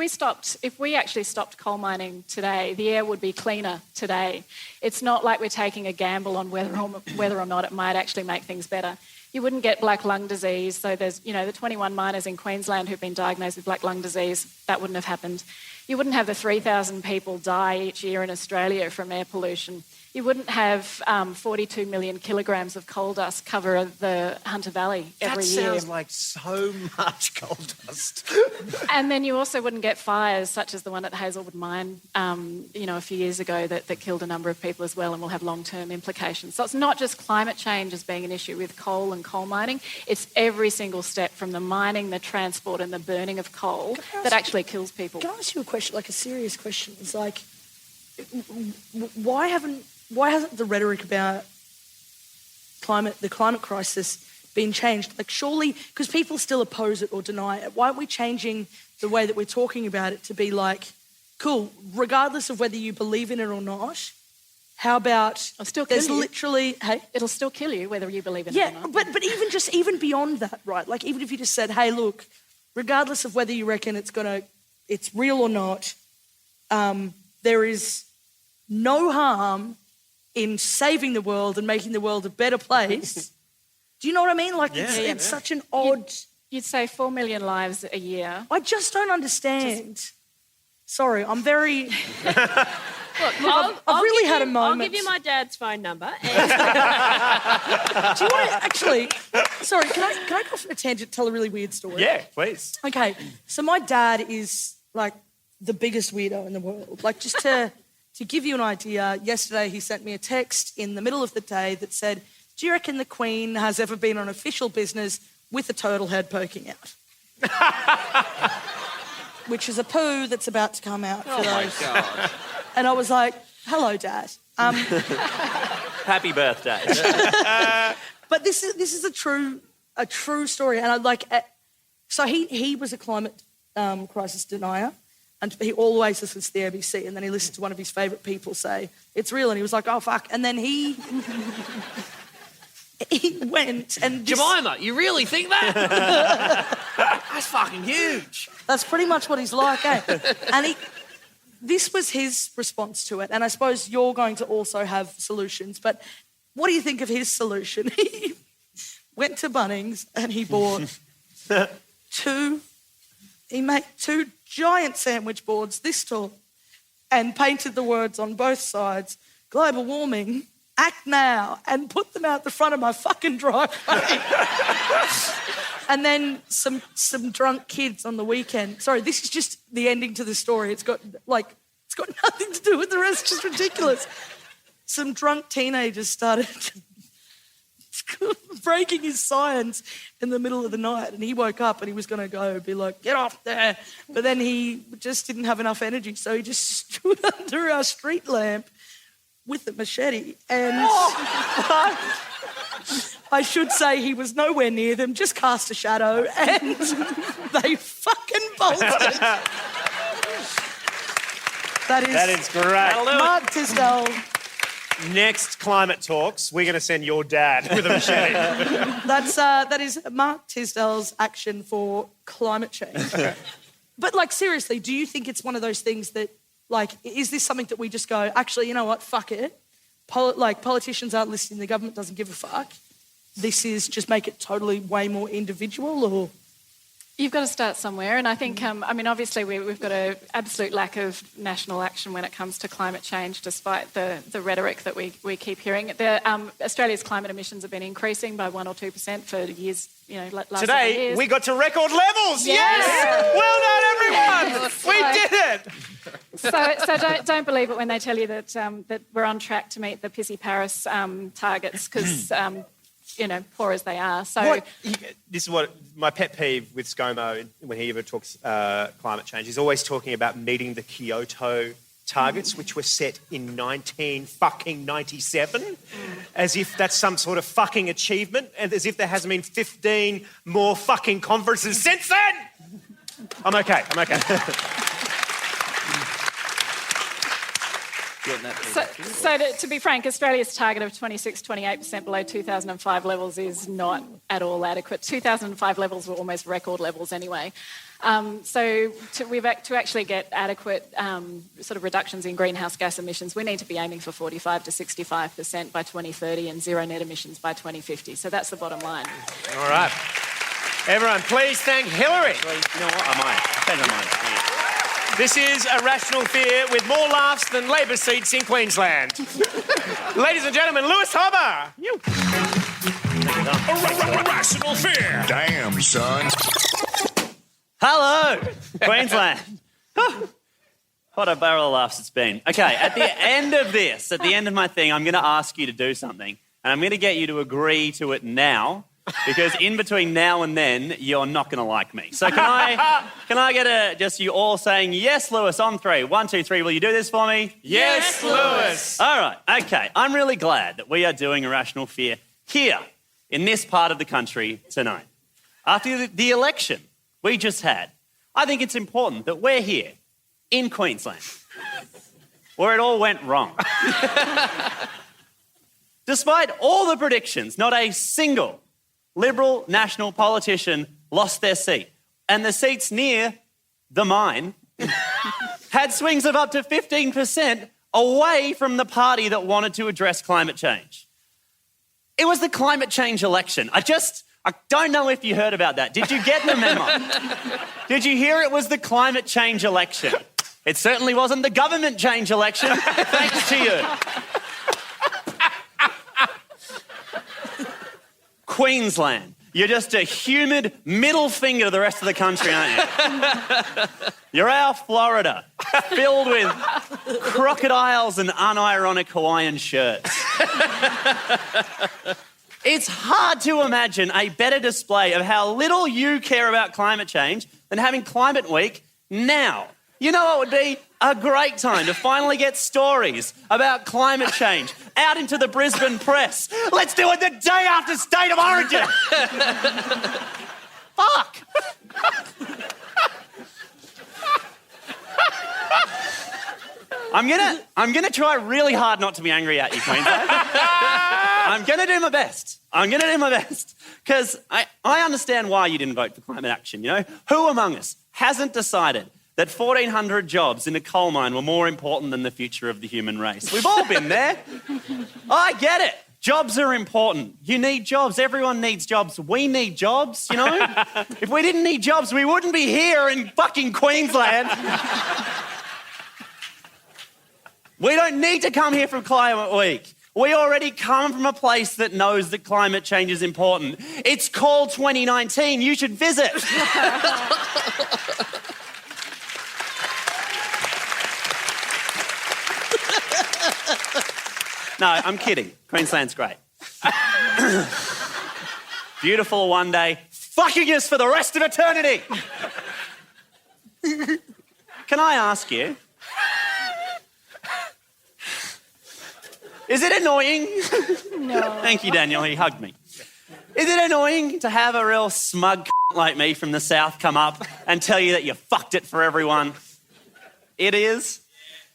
we actually stopped coal mining today, the air would be cleaner today. It's not like we're taking a gamble on whether or not it might actually make things better. You wouldn't get black lung disease. So there's, the 21 miners in Queensland who've been diagnosed with black lung disease. That wouldn't have happened. You wouldn't have the 3,000 people die each year in Australia from air pollution. You wouldn't have 42 million kilograms of coal dust cover the Hunter Valley every year. That sounds like so much coal dust. And then you also wouldn't get fires such as the one at the Hazelwood mine, a few years ago that killed a number of people as well and will have long-term implications. So it's not just climate change as being an issue with coal and coal mining. It's every single step from the mining, the transport and the burning of coal that actually kills people. Can I ask you a question, like a serious question? It's like, why hasn't the rhetoric about the climate crisis been changed? Like, surely, because people still oppose it or deny it, why aren't we changing the way that we're talking about it to be like, cool, regardless of whether you believe in it or not, how about it'll still kill you whether you believe in it or not. But even beyond that, right? Like, even if you just said, hey, look, regardless of whether you reckon it's real or not, there is no harm in saving the world and making the world a better place. Do you know what I mean? Like, it's such an odd... You'd say 4 million lives a year. I just don't understand. Sorry, I'm very... Look, I've really had a moment. I'll give you my dad's phone number. Do you want to actually... Sorry, can I go off on a tangent, tell a really weird story? Yeah, please. Okay, so my dad is, like, the biggest weirdo in the world. Like, just to give you an idea, yesterday he sent me a text in the middle of the day that said, do you reckon the Queen has ever been on official business with a turtle head poking out? Which is a poo that's about to come out. Oh, my God. And I was like, hello, Dad. Happy birthday. But this is a true story. And I'd like... So he was a climate crisis denier. And he always listens to the ABC, and then he listened to one of his favourite people say, it's real, and he was like, oh, fuck. And then he went and... Jemima, you really think that? That's fucking huge. That's pretty much what he's like, eh? And this was his response to it, and I suppose you're going to also have solutions, but what do you think of his solution? He went to Bunnings and he bought He made 2 giant sandwich boards this tall and painted the words on both sides, global warming, act now, and put them out the front of my fucking driveway. And then some drunk kids on the weekend. Sorry, this is just the ending to the story. It's got nothing to do with the rest. It's just ridiculous. Some drunk teenagers started breaking his signs in the middle of the night, and he woke up and he was going to go be like, get off there. But then he just didn't have enough energy, so he just stood under our street lamp with a machete. And I should say he was nowhere near them, just cast a shadow, and they fucking bolted. That is great. Mark Tisdell. Next climate talks, we're going to send your dad with a machete. That is Mark Tisdell's action for climate change. But, like, seriously, do you think it's one of those things that, like, is this something that we just go, actually, you know what, fuck it. Politicians aren't listening, the government doesn't give a fuck. This is just make it totally way more individual, or... You've got to start somewhere, and I think, obviously we've got an absolute lack of national action when it comes to climate change, despite the rhetoric that we keep hearing. Australia's climate emissions have been increasing by 1 or 2% for years, last Today, years. we got to record levels. Yes! Well done, everyone! We did it! So don't believe it when they tell you that we're on track to meet the pissy Paris targets, because... poor as they are. So this is what my pet peeve with ScoMo when he ever talks climate change. He's always talking about meeting the Kyoto targets, which were set in 1997, as if that's some sort of fucking achievement, and as if there hasn't been 15 more fucking conferences since then. I'm okay. So to be frank, Australia's target of 26-28% below 2005 levels is not at all adequate. 2005 levels were almost record levels anyway. To actually get adequate sort of reductions in greenhouse gas emissions, we need to be aiming for 45 to 65% by 2030 and zero net emissions by 2050. So that's the bottom line. All right. Everyone, please thank Hilary. You know what? I might. I might. This is A Rational Fear with more laughs than Labor seats in Queensland. Ladies and gentlemen, Lewis Hobba. A rational fear. Damn, son. Hello, Queensland. What a barrel of laughs it's been. Okay, at the end of my thing, I'm going to ask you to do something, and I'm going to get you to agree to it now, because in between now and then, you're not going to like me. So can I get just you all saying, yes, Lewis, on 3. 1, 2, 3, will you do this for me? Yes, Lewis. All right, okay. I'm really glad that we are doing A Rational Fear here in this part of the country tonight. After the election we just had, I think it's important that we're here in Queensland, where it all went wrong. Despite all the predictions, not a single Liberal national politician lost their seat. And the seats near the mine had swings of up to 15% away from the party that wanted to address climate change. It was the climate change election. I don't know if you heard about that. Did you get the memo? Did you hear it was the climate change election? It certainly wasn't the government change election, thanks to you. Queensland, you're just a humid middle finger to the rest of the country, aren't you? You're our Florida, filled with crocodiles and unironic Hawaiian shirts. It's hard to imagine a better display of how little you care about climate change than having Climate Week now. You know what would be a great time to finally get stories about climate change out into the Brisbane press. Let's do it the day after State of Origin. Fuck. I'm gonna try really hard not to be angry at you, Queensland. I'm gonna do my best. Because I understand why you didn't vote for climate action, you know? Who among us hasn't decided that 1,400 jobs in a coal mine were more important than the future of the human race? We've all been there. I get it. Jobs are important. You need jobs. Everyone needs jobs. We need jobs, you know? If we didn't need jobs, we wouldn't be here in fucking Queensland. We don't need to come here from Climate Week. We already come from a place that knows that climate change is important. It's called 2019. You should visit. No, I'm kidding. Queensland's great. Beautiful one day, fucking us for the rest of eternity. Can I ask you, is it annoying? No. Thank you, Daniel. He hugged me. Is it annoying to have a real smug like me from the south come up and tell you that you fucked it for everyone? It is.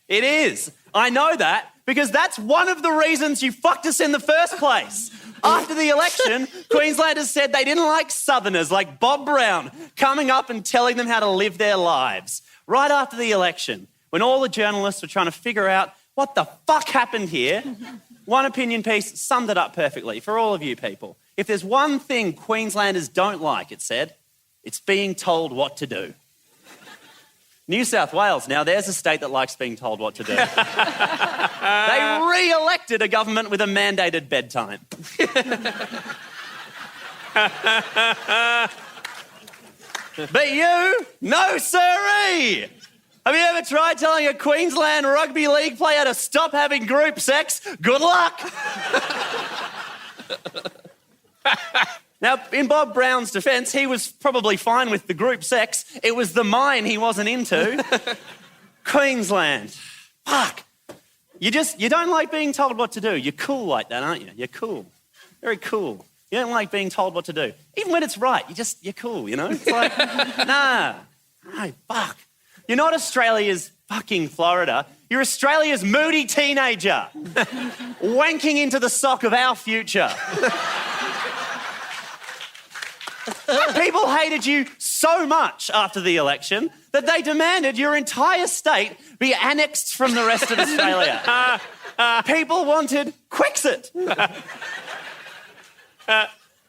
It is. I know that because that's one of the reasons you fucked us in the first place. After the election, Queenslanders said they didn't like Southerners like Bob Brown coming up and telling them how to live their lives. Right after the election, when all the journalists were trying to figure out what the fuck happened here, one opinion piece summed it up perfectly for all of you people. If there's one thing Queenslanders don't like, it said, it's being told what to do. New South Wales, now there's a state that likes being told what to do. They re-elected a government with a mandated bedtime. But you, no siree! Have you ever tried telling a Queensland rugby league player to stop having group sex? Good luck! Now, in Bob Brown's defence, he was probably fine with the group sex. It was the mine he wasn't into. Queensland. Fuck. You don't like being told what to do. You're cool like that, aren't you? You're cool. Very cool. You don't like being told what to do. Even when it's right, you're cool, you know? It's like, no, fuck. You're not Australia's fucking Florida. You're Australia's moody teenager. Wanking into the sock of our future. People hated you so much after the election that they demanded your entire state be annexed from the rest of Australia. People wanted Quexit.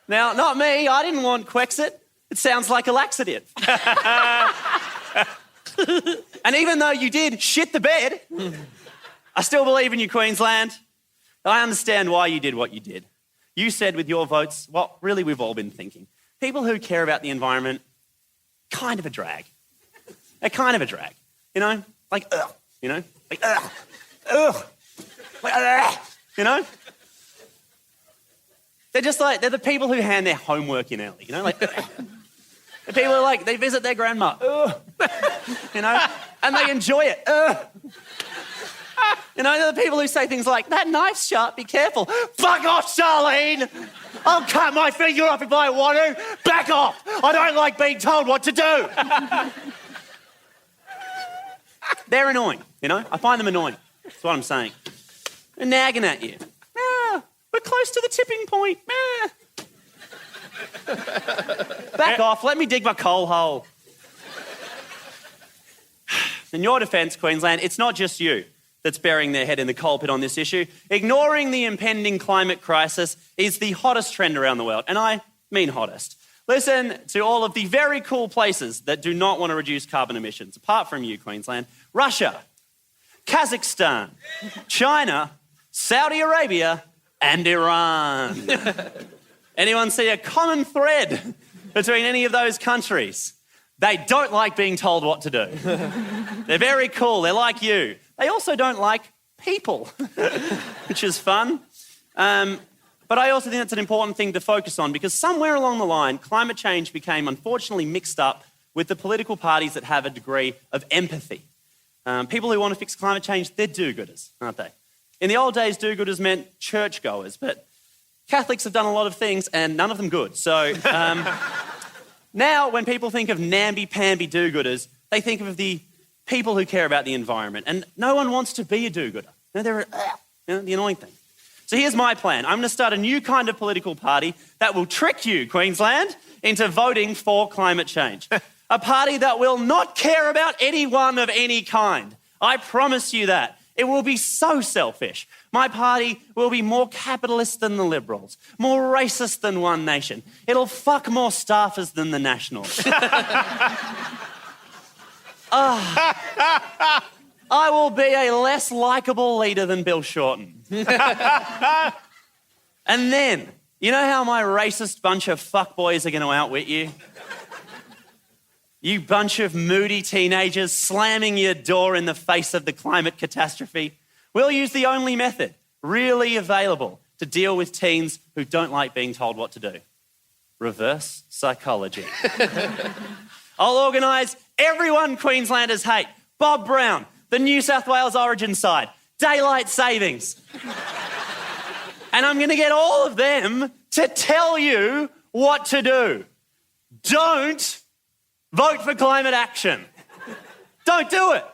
Now, not me. I didn't want Quexit. It sounds like a laxative. And even though you did shit the bed, I still believe in you, Queensland. I understand why you did what you did. You said with your votes what really we've all been thinking. People who care about the environment, kind of a drag. They're kind of a drag, you know? Like, ugh, you know? Like, ugh, ugh, like, ugh, you know? They're just like, they're the people who hand their homework in early, you know? Like, ugh. The people who like, they visit their grandma, ugh, you know? And they enjoy it, ugh. You know, they're the people who say things like, that knife's sharp, be careful. Fuck off, Charlene! I'll cut my finger off if I want to. Back off! I don't like being told what to do. They're annoying, you know? I find them annoying. That's what I'm saying. They're nagging at you. We're close to the tipping point. Back off, let me dig my coal hole. In your defence, Queensland, it's not just you that's burying their head in the coal pit on this issue. Ignoring the impending climate crisis is the hottest trend around the world, and I mean hottest. Listen to all of the very cool places that do not want to reduce carbon emissions, apart from you, Queensland. Russia, Kazakhstan, China, Saudi Arabia, and Iran. Anyone see a common thread between any of those countries? They don't like being told what to do. They're very cool. They're like you. They also don't like people, which is fun. But I also think that's an important thing to focus on because somewhere along the line, climate change became unfortunately mixed up with the political parties that have a degree of empathy. People who want to fix climate change, they're do-gooders, aren't they? In the old days, do-gooders meant churchgoers, but Catholics have done a lot of things and none of them good. So now when people think of namby-pamby do-gooders, they think of the people who care about the environment. And no one wants to be a do-gooder. They're the annoying thing. So here's my plan. I'm going to start a new kind of political party that will trick you, Queensland, into voting for climate change. A party that will not care about anyone of any kind. I promise you that. It will be so selfish. My party will be more capitalist than the Liberals, more racist than One Nation. It'll fuck more staffers than the Nationals. I will be a less likeable leader than Bill Shorten. And then, you know how my racist bunch of fuckboys are going to outwit you? You bunch of moody teenagers slamming your door in the face of the climate catastrophe. We'll use the only method really available to deal with teens who don't like being told what to do. Reverse psychology. I'll organise everyone Queenslanders hate. Bob Brown, the New South Wales Origin side, daylight savings. And I'm going to get all of them to tell you what to do. Don't vote for climate action. Don't do it.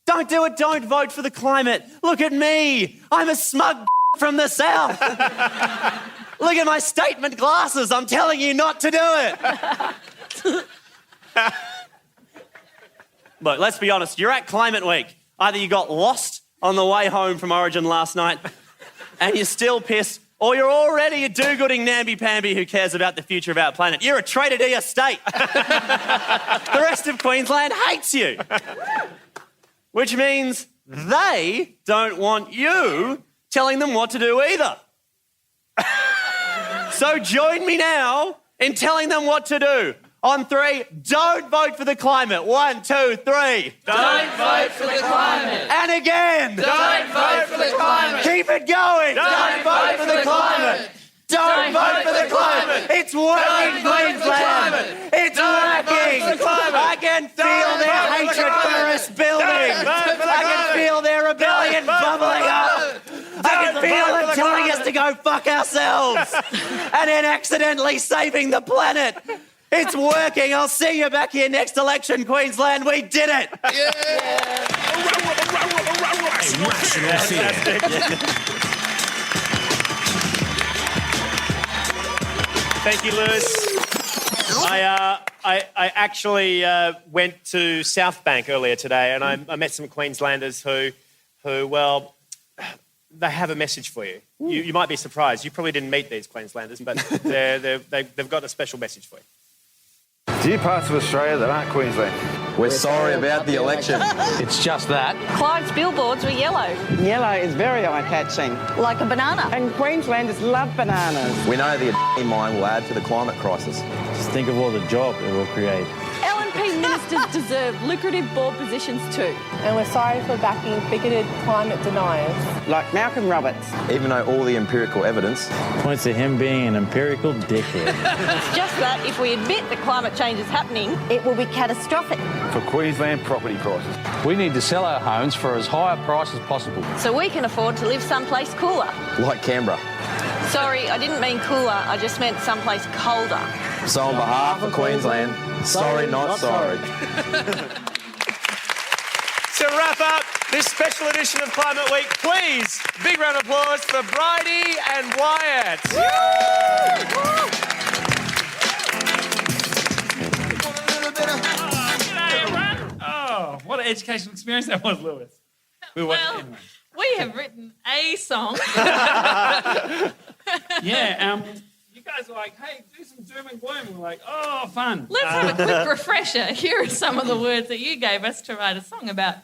Don't do it. Don't vote for the climate. Look at me. I'm a smug from the south. Look at my statement glasses. I'm telling you not to do it. Look, let's be honest. You're at Climate Week. Either you got lost on the way home from Origin last night and you're still pissed, or you're already a do-gooding namby-pamby who cares about the future of our planet. You're a traitor to your state. The rest of Queensland hates you. Which means they don't want you telling them what to do either. So join me now in telling them what to do. On three, don't vote for the climate. 1, 2, 3. Don't vote for the climate. And again. Don't vote for the climate. Keep it going. Don't vote for the climate. Don't vote for the climate. It's working, Queensland. It's working. I can feel their hatred for us building. I can feel their rebellion bubbling up. I can feel them telling us to go fuck ourselves and then accidentally saving the planet. It's working. I'll see you back here next election, Queensland. We did it. Yeah. Rational fear. Thank you, Lewis. I actually went to South Bank earlier today, and I met some Queenslanders who, well, they have a message for you. You might be surprised. You probably didn't meet these Queenslanders, but they've got a special message for you. Dear parts of Australia that aren't Queensland, we're sorry about the election. It's just that. Clyde's billboards were yellow. Yellow is very eye-catching. Like a banana. And Queenslanders love bananas. We know the mine will add to the climate crisis. Just think of all the jobs it will create. LNP ministers deserve lucrative board positions too. And we're sorry for backing bigoted climate deniers. Like Malcolm Roberts. Even though all the empirical evidence points to him being an empirical dickhead. It's just that if we admit that climate change is happening, it will be catastrophic. For Queensland property prices. We need to sell our homes for as high a price as possible. So we can afford to live someplace cooler. Like Canberra. Sorry, I didn't mean cooler, I just meant someplace colder. So on behalf of Queensland, sorry, not sorry. To wrap up this special edition of Climate Week, please, big round of applause for Bridie and Wyatt. Oh, what an educational experience that was, Lewis. Well, we have written a song. Yeah, you guys were like, hey, do some doom and gloom. We're like, oh, fun. Let's have a quick refresher. Here are some of the words that you gave us to write a song about.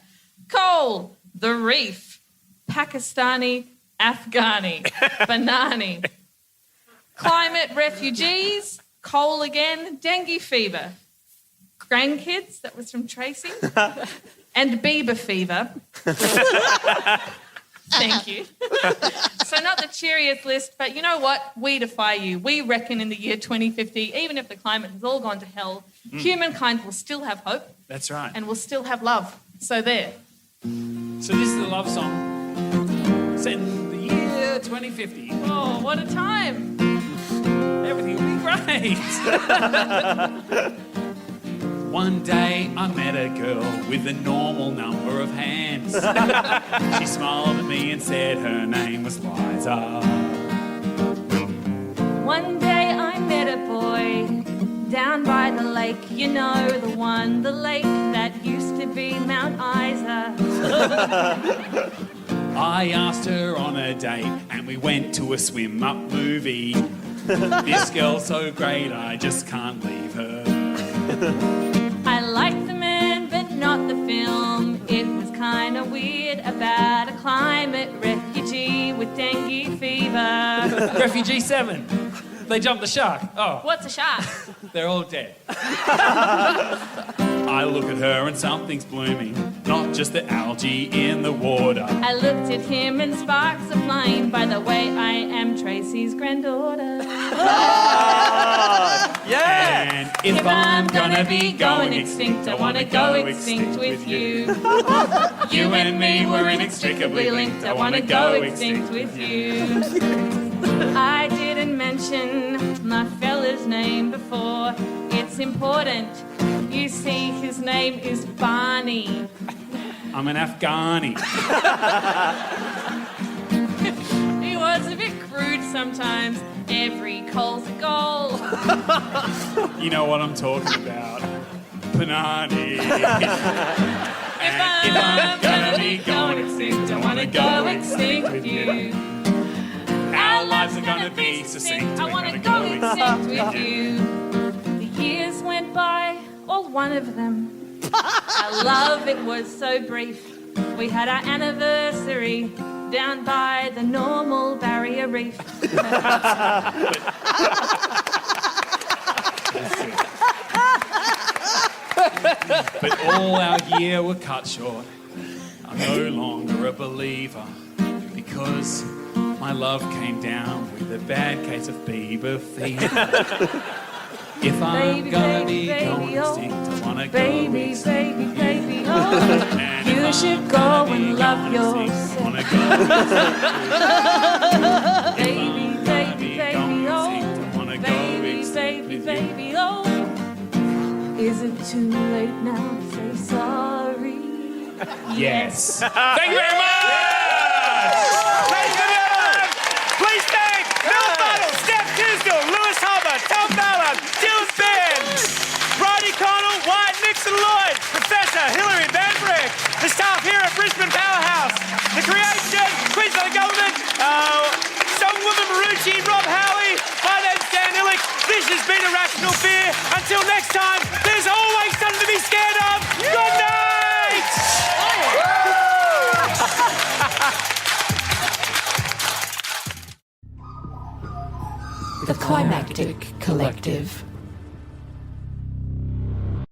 Coal, the reef, Pakistani, Afghani, banani. Climate, refugees, coal again, dengue fever. Grandkids, that was from Tracy. And Bieber fever. Thank you. So not the cheeriest list, but you know what? We defy you. We reckon in the year 2050, even if the climate has all gone to hell, humankind will still have hope. That's right. And will still have love. So there. So this is a love song set in the year 2050. Oh, what a time. Everything will be great. One day I met a girl with a normal number of hands. She smiled at me and said her name was Liza. One day I met a boy down by the lake. You know the one, the lake that used to be Mount Isa. I asked her on a date and we went to a swim-up movie. This girl's so great I just can't leave her. I liked the man, but not the film. It was kind of weird about a climate refugee with dengue fever. Refugee 7. They jumped the shark. Oh, What's a shark? they're all dead. I look at her and something's blooming, not just the algae in the water. I looked at him and sparks are flying. By the way, I am Tracy's granddaughter. Yeah! And if I'm gonna be going extinct, I wanna go extinct with you. You and me were inextricably linked. I wanna go extinct with you. I didn't mention my fella's name before. It's important. You see, his name is Barney. I'm an Afghani. He was a bit crude sometimes. Every coal's a goal. You know what I'm talking about. Panani. If I'm gonna be going extinct, I wanna go extinct with you. Our lives are gonna be succinct. I wanna go extinct with you. The years went by, all one of them. Our love, it was so brief. We had our anniversary down by the normal barrier reef. But all our year were cut short. I'm no longer a believer because my love came down with a bad case of Bieber fever. If I'm gonna be going extinct, I wanna go extinct. Baby, oh, you should go and love yourself. I wanna go baby, oh. Is it too late now to say sorry? Yes. Thank you very much! Ladies and gentlemen, please thank Mel Buttle, Steph Tisdell, Hobba, Ballard, Jill Span, This has been Irrational Fear. Until next time, there's always something to be scared of. Good night! The Climactic Collective.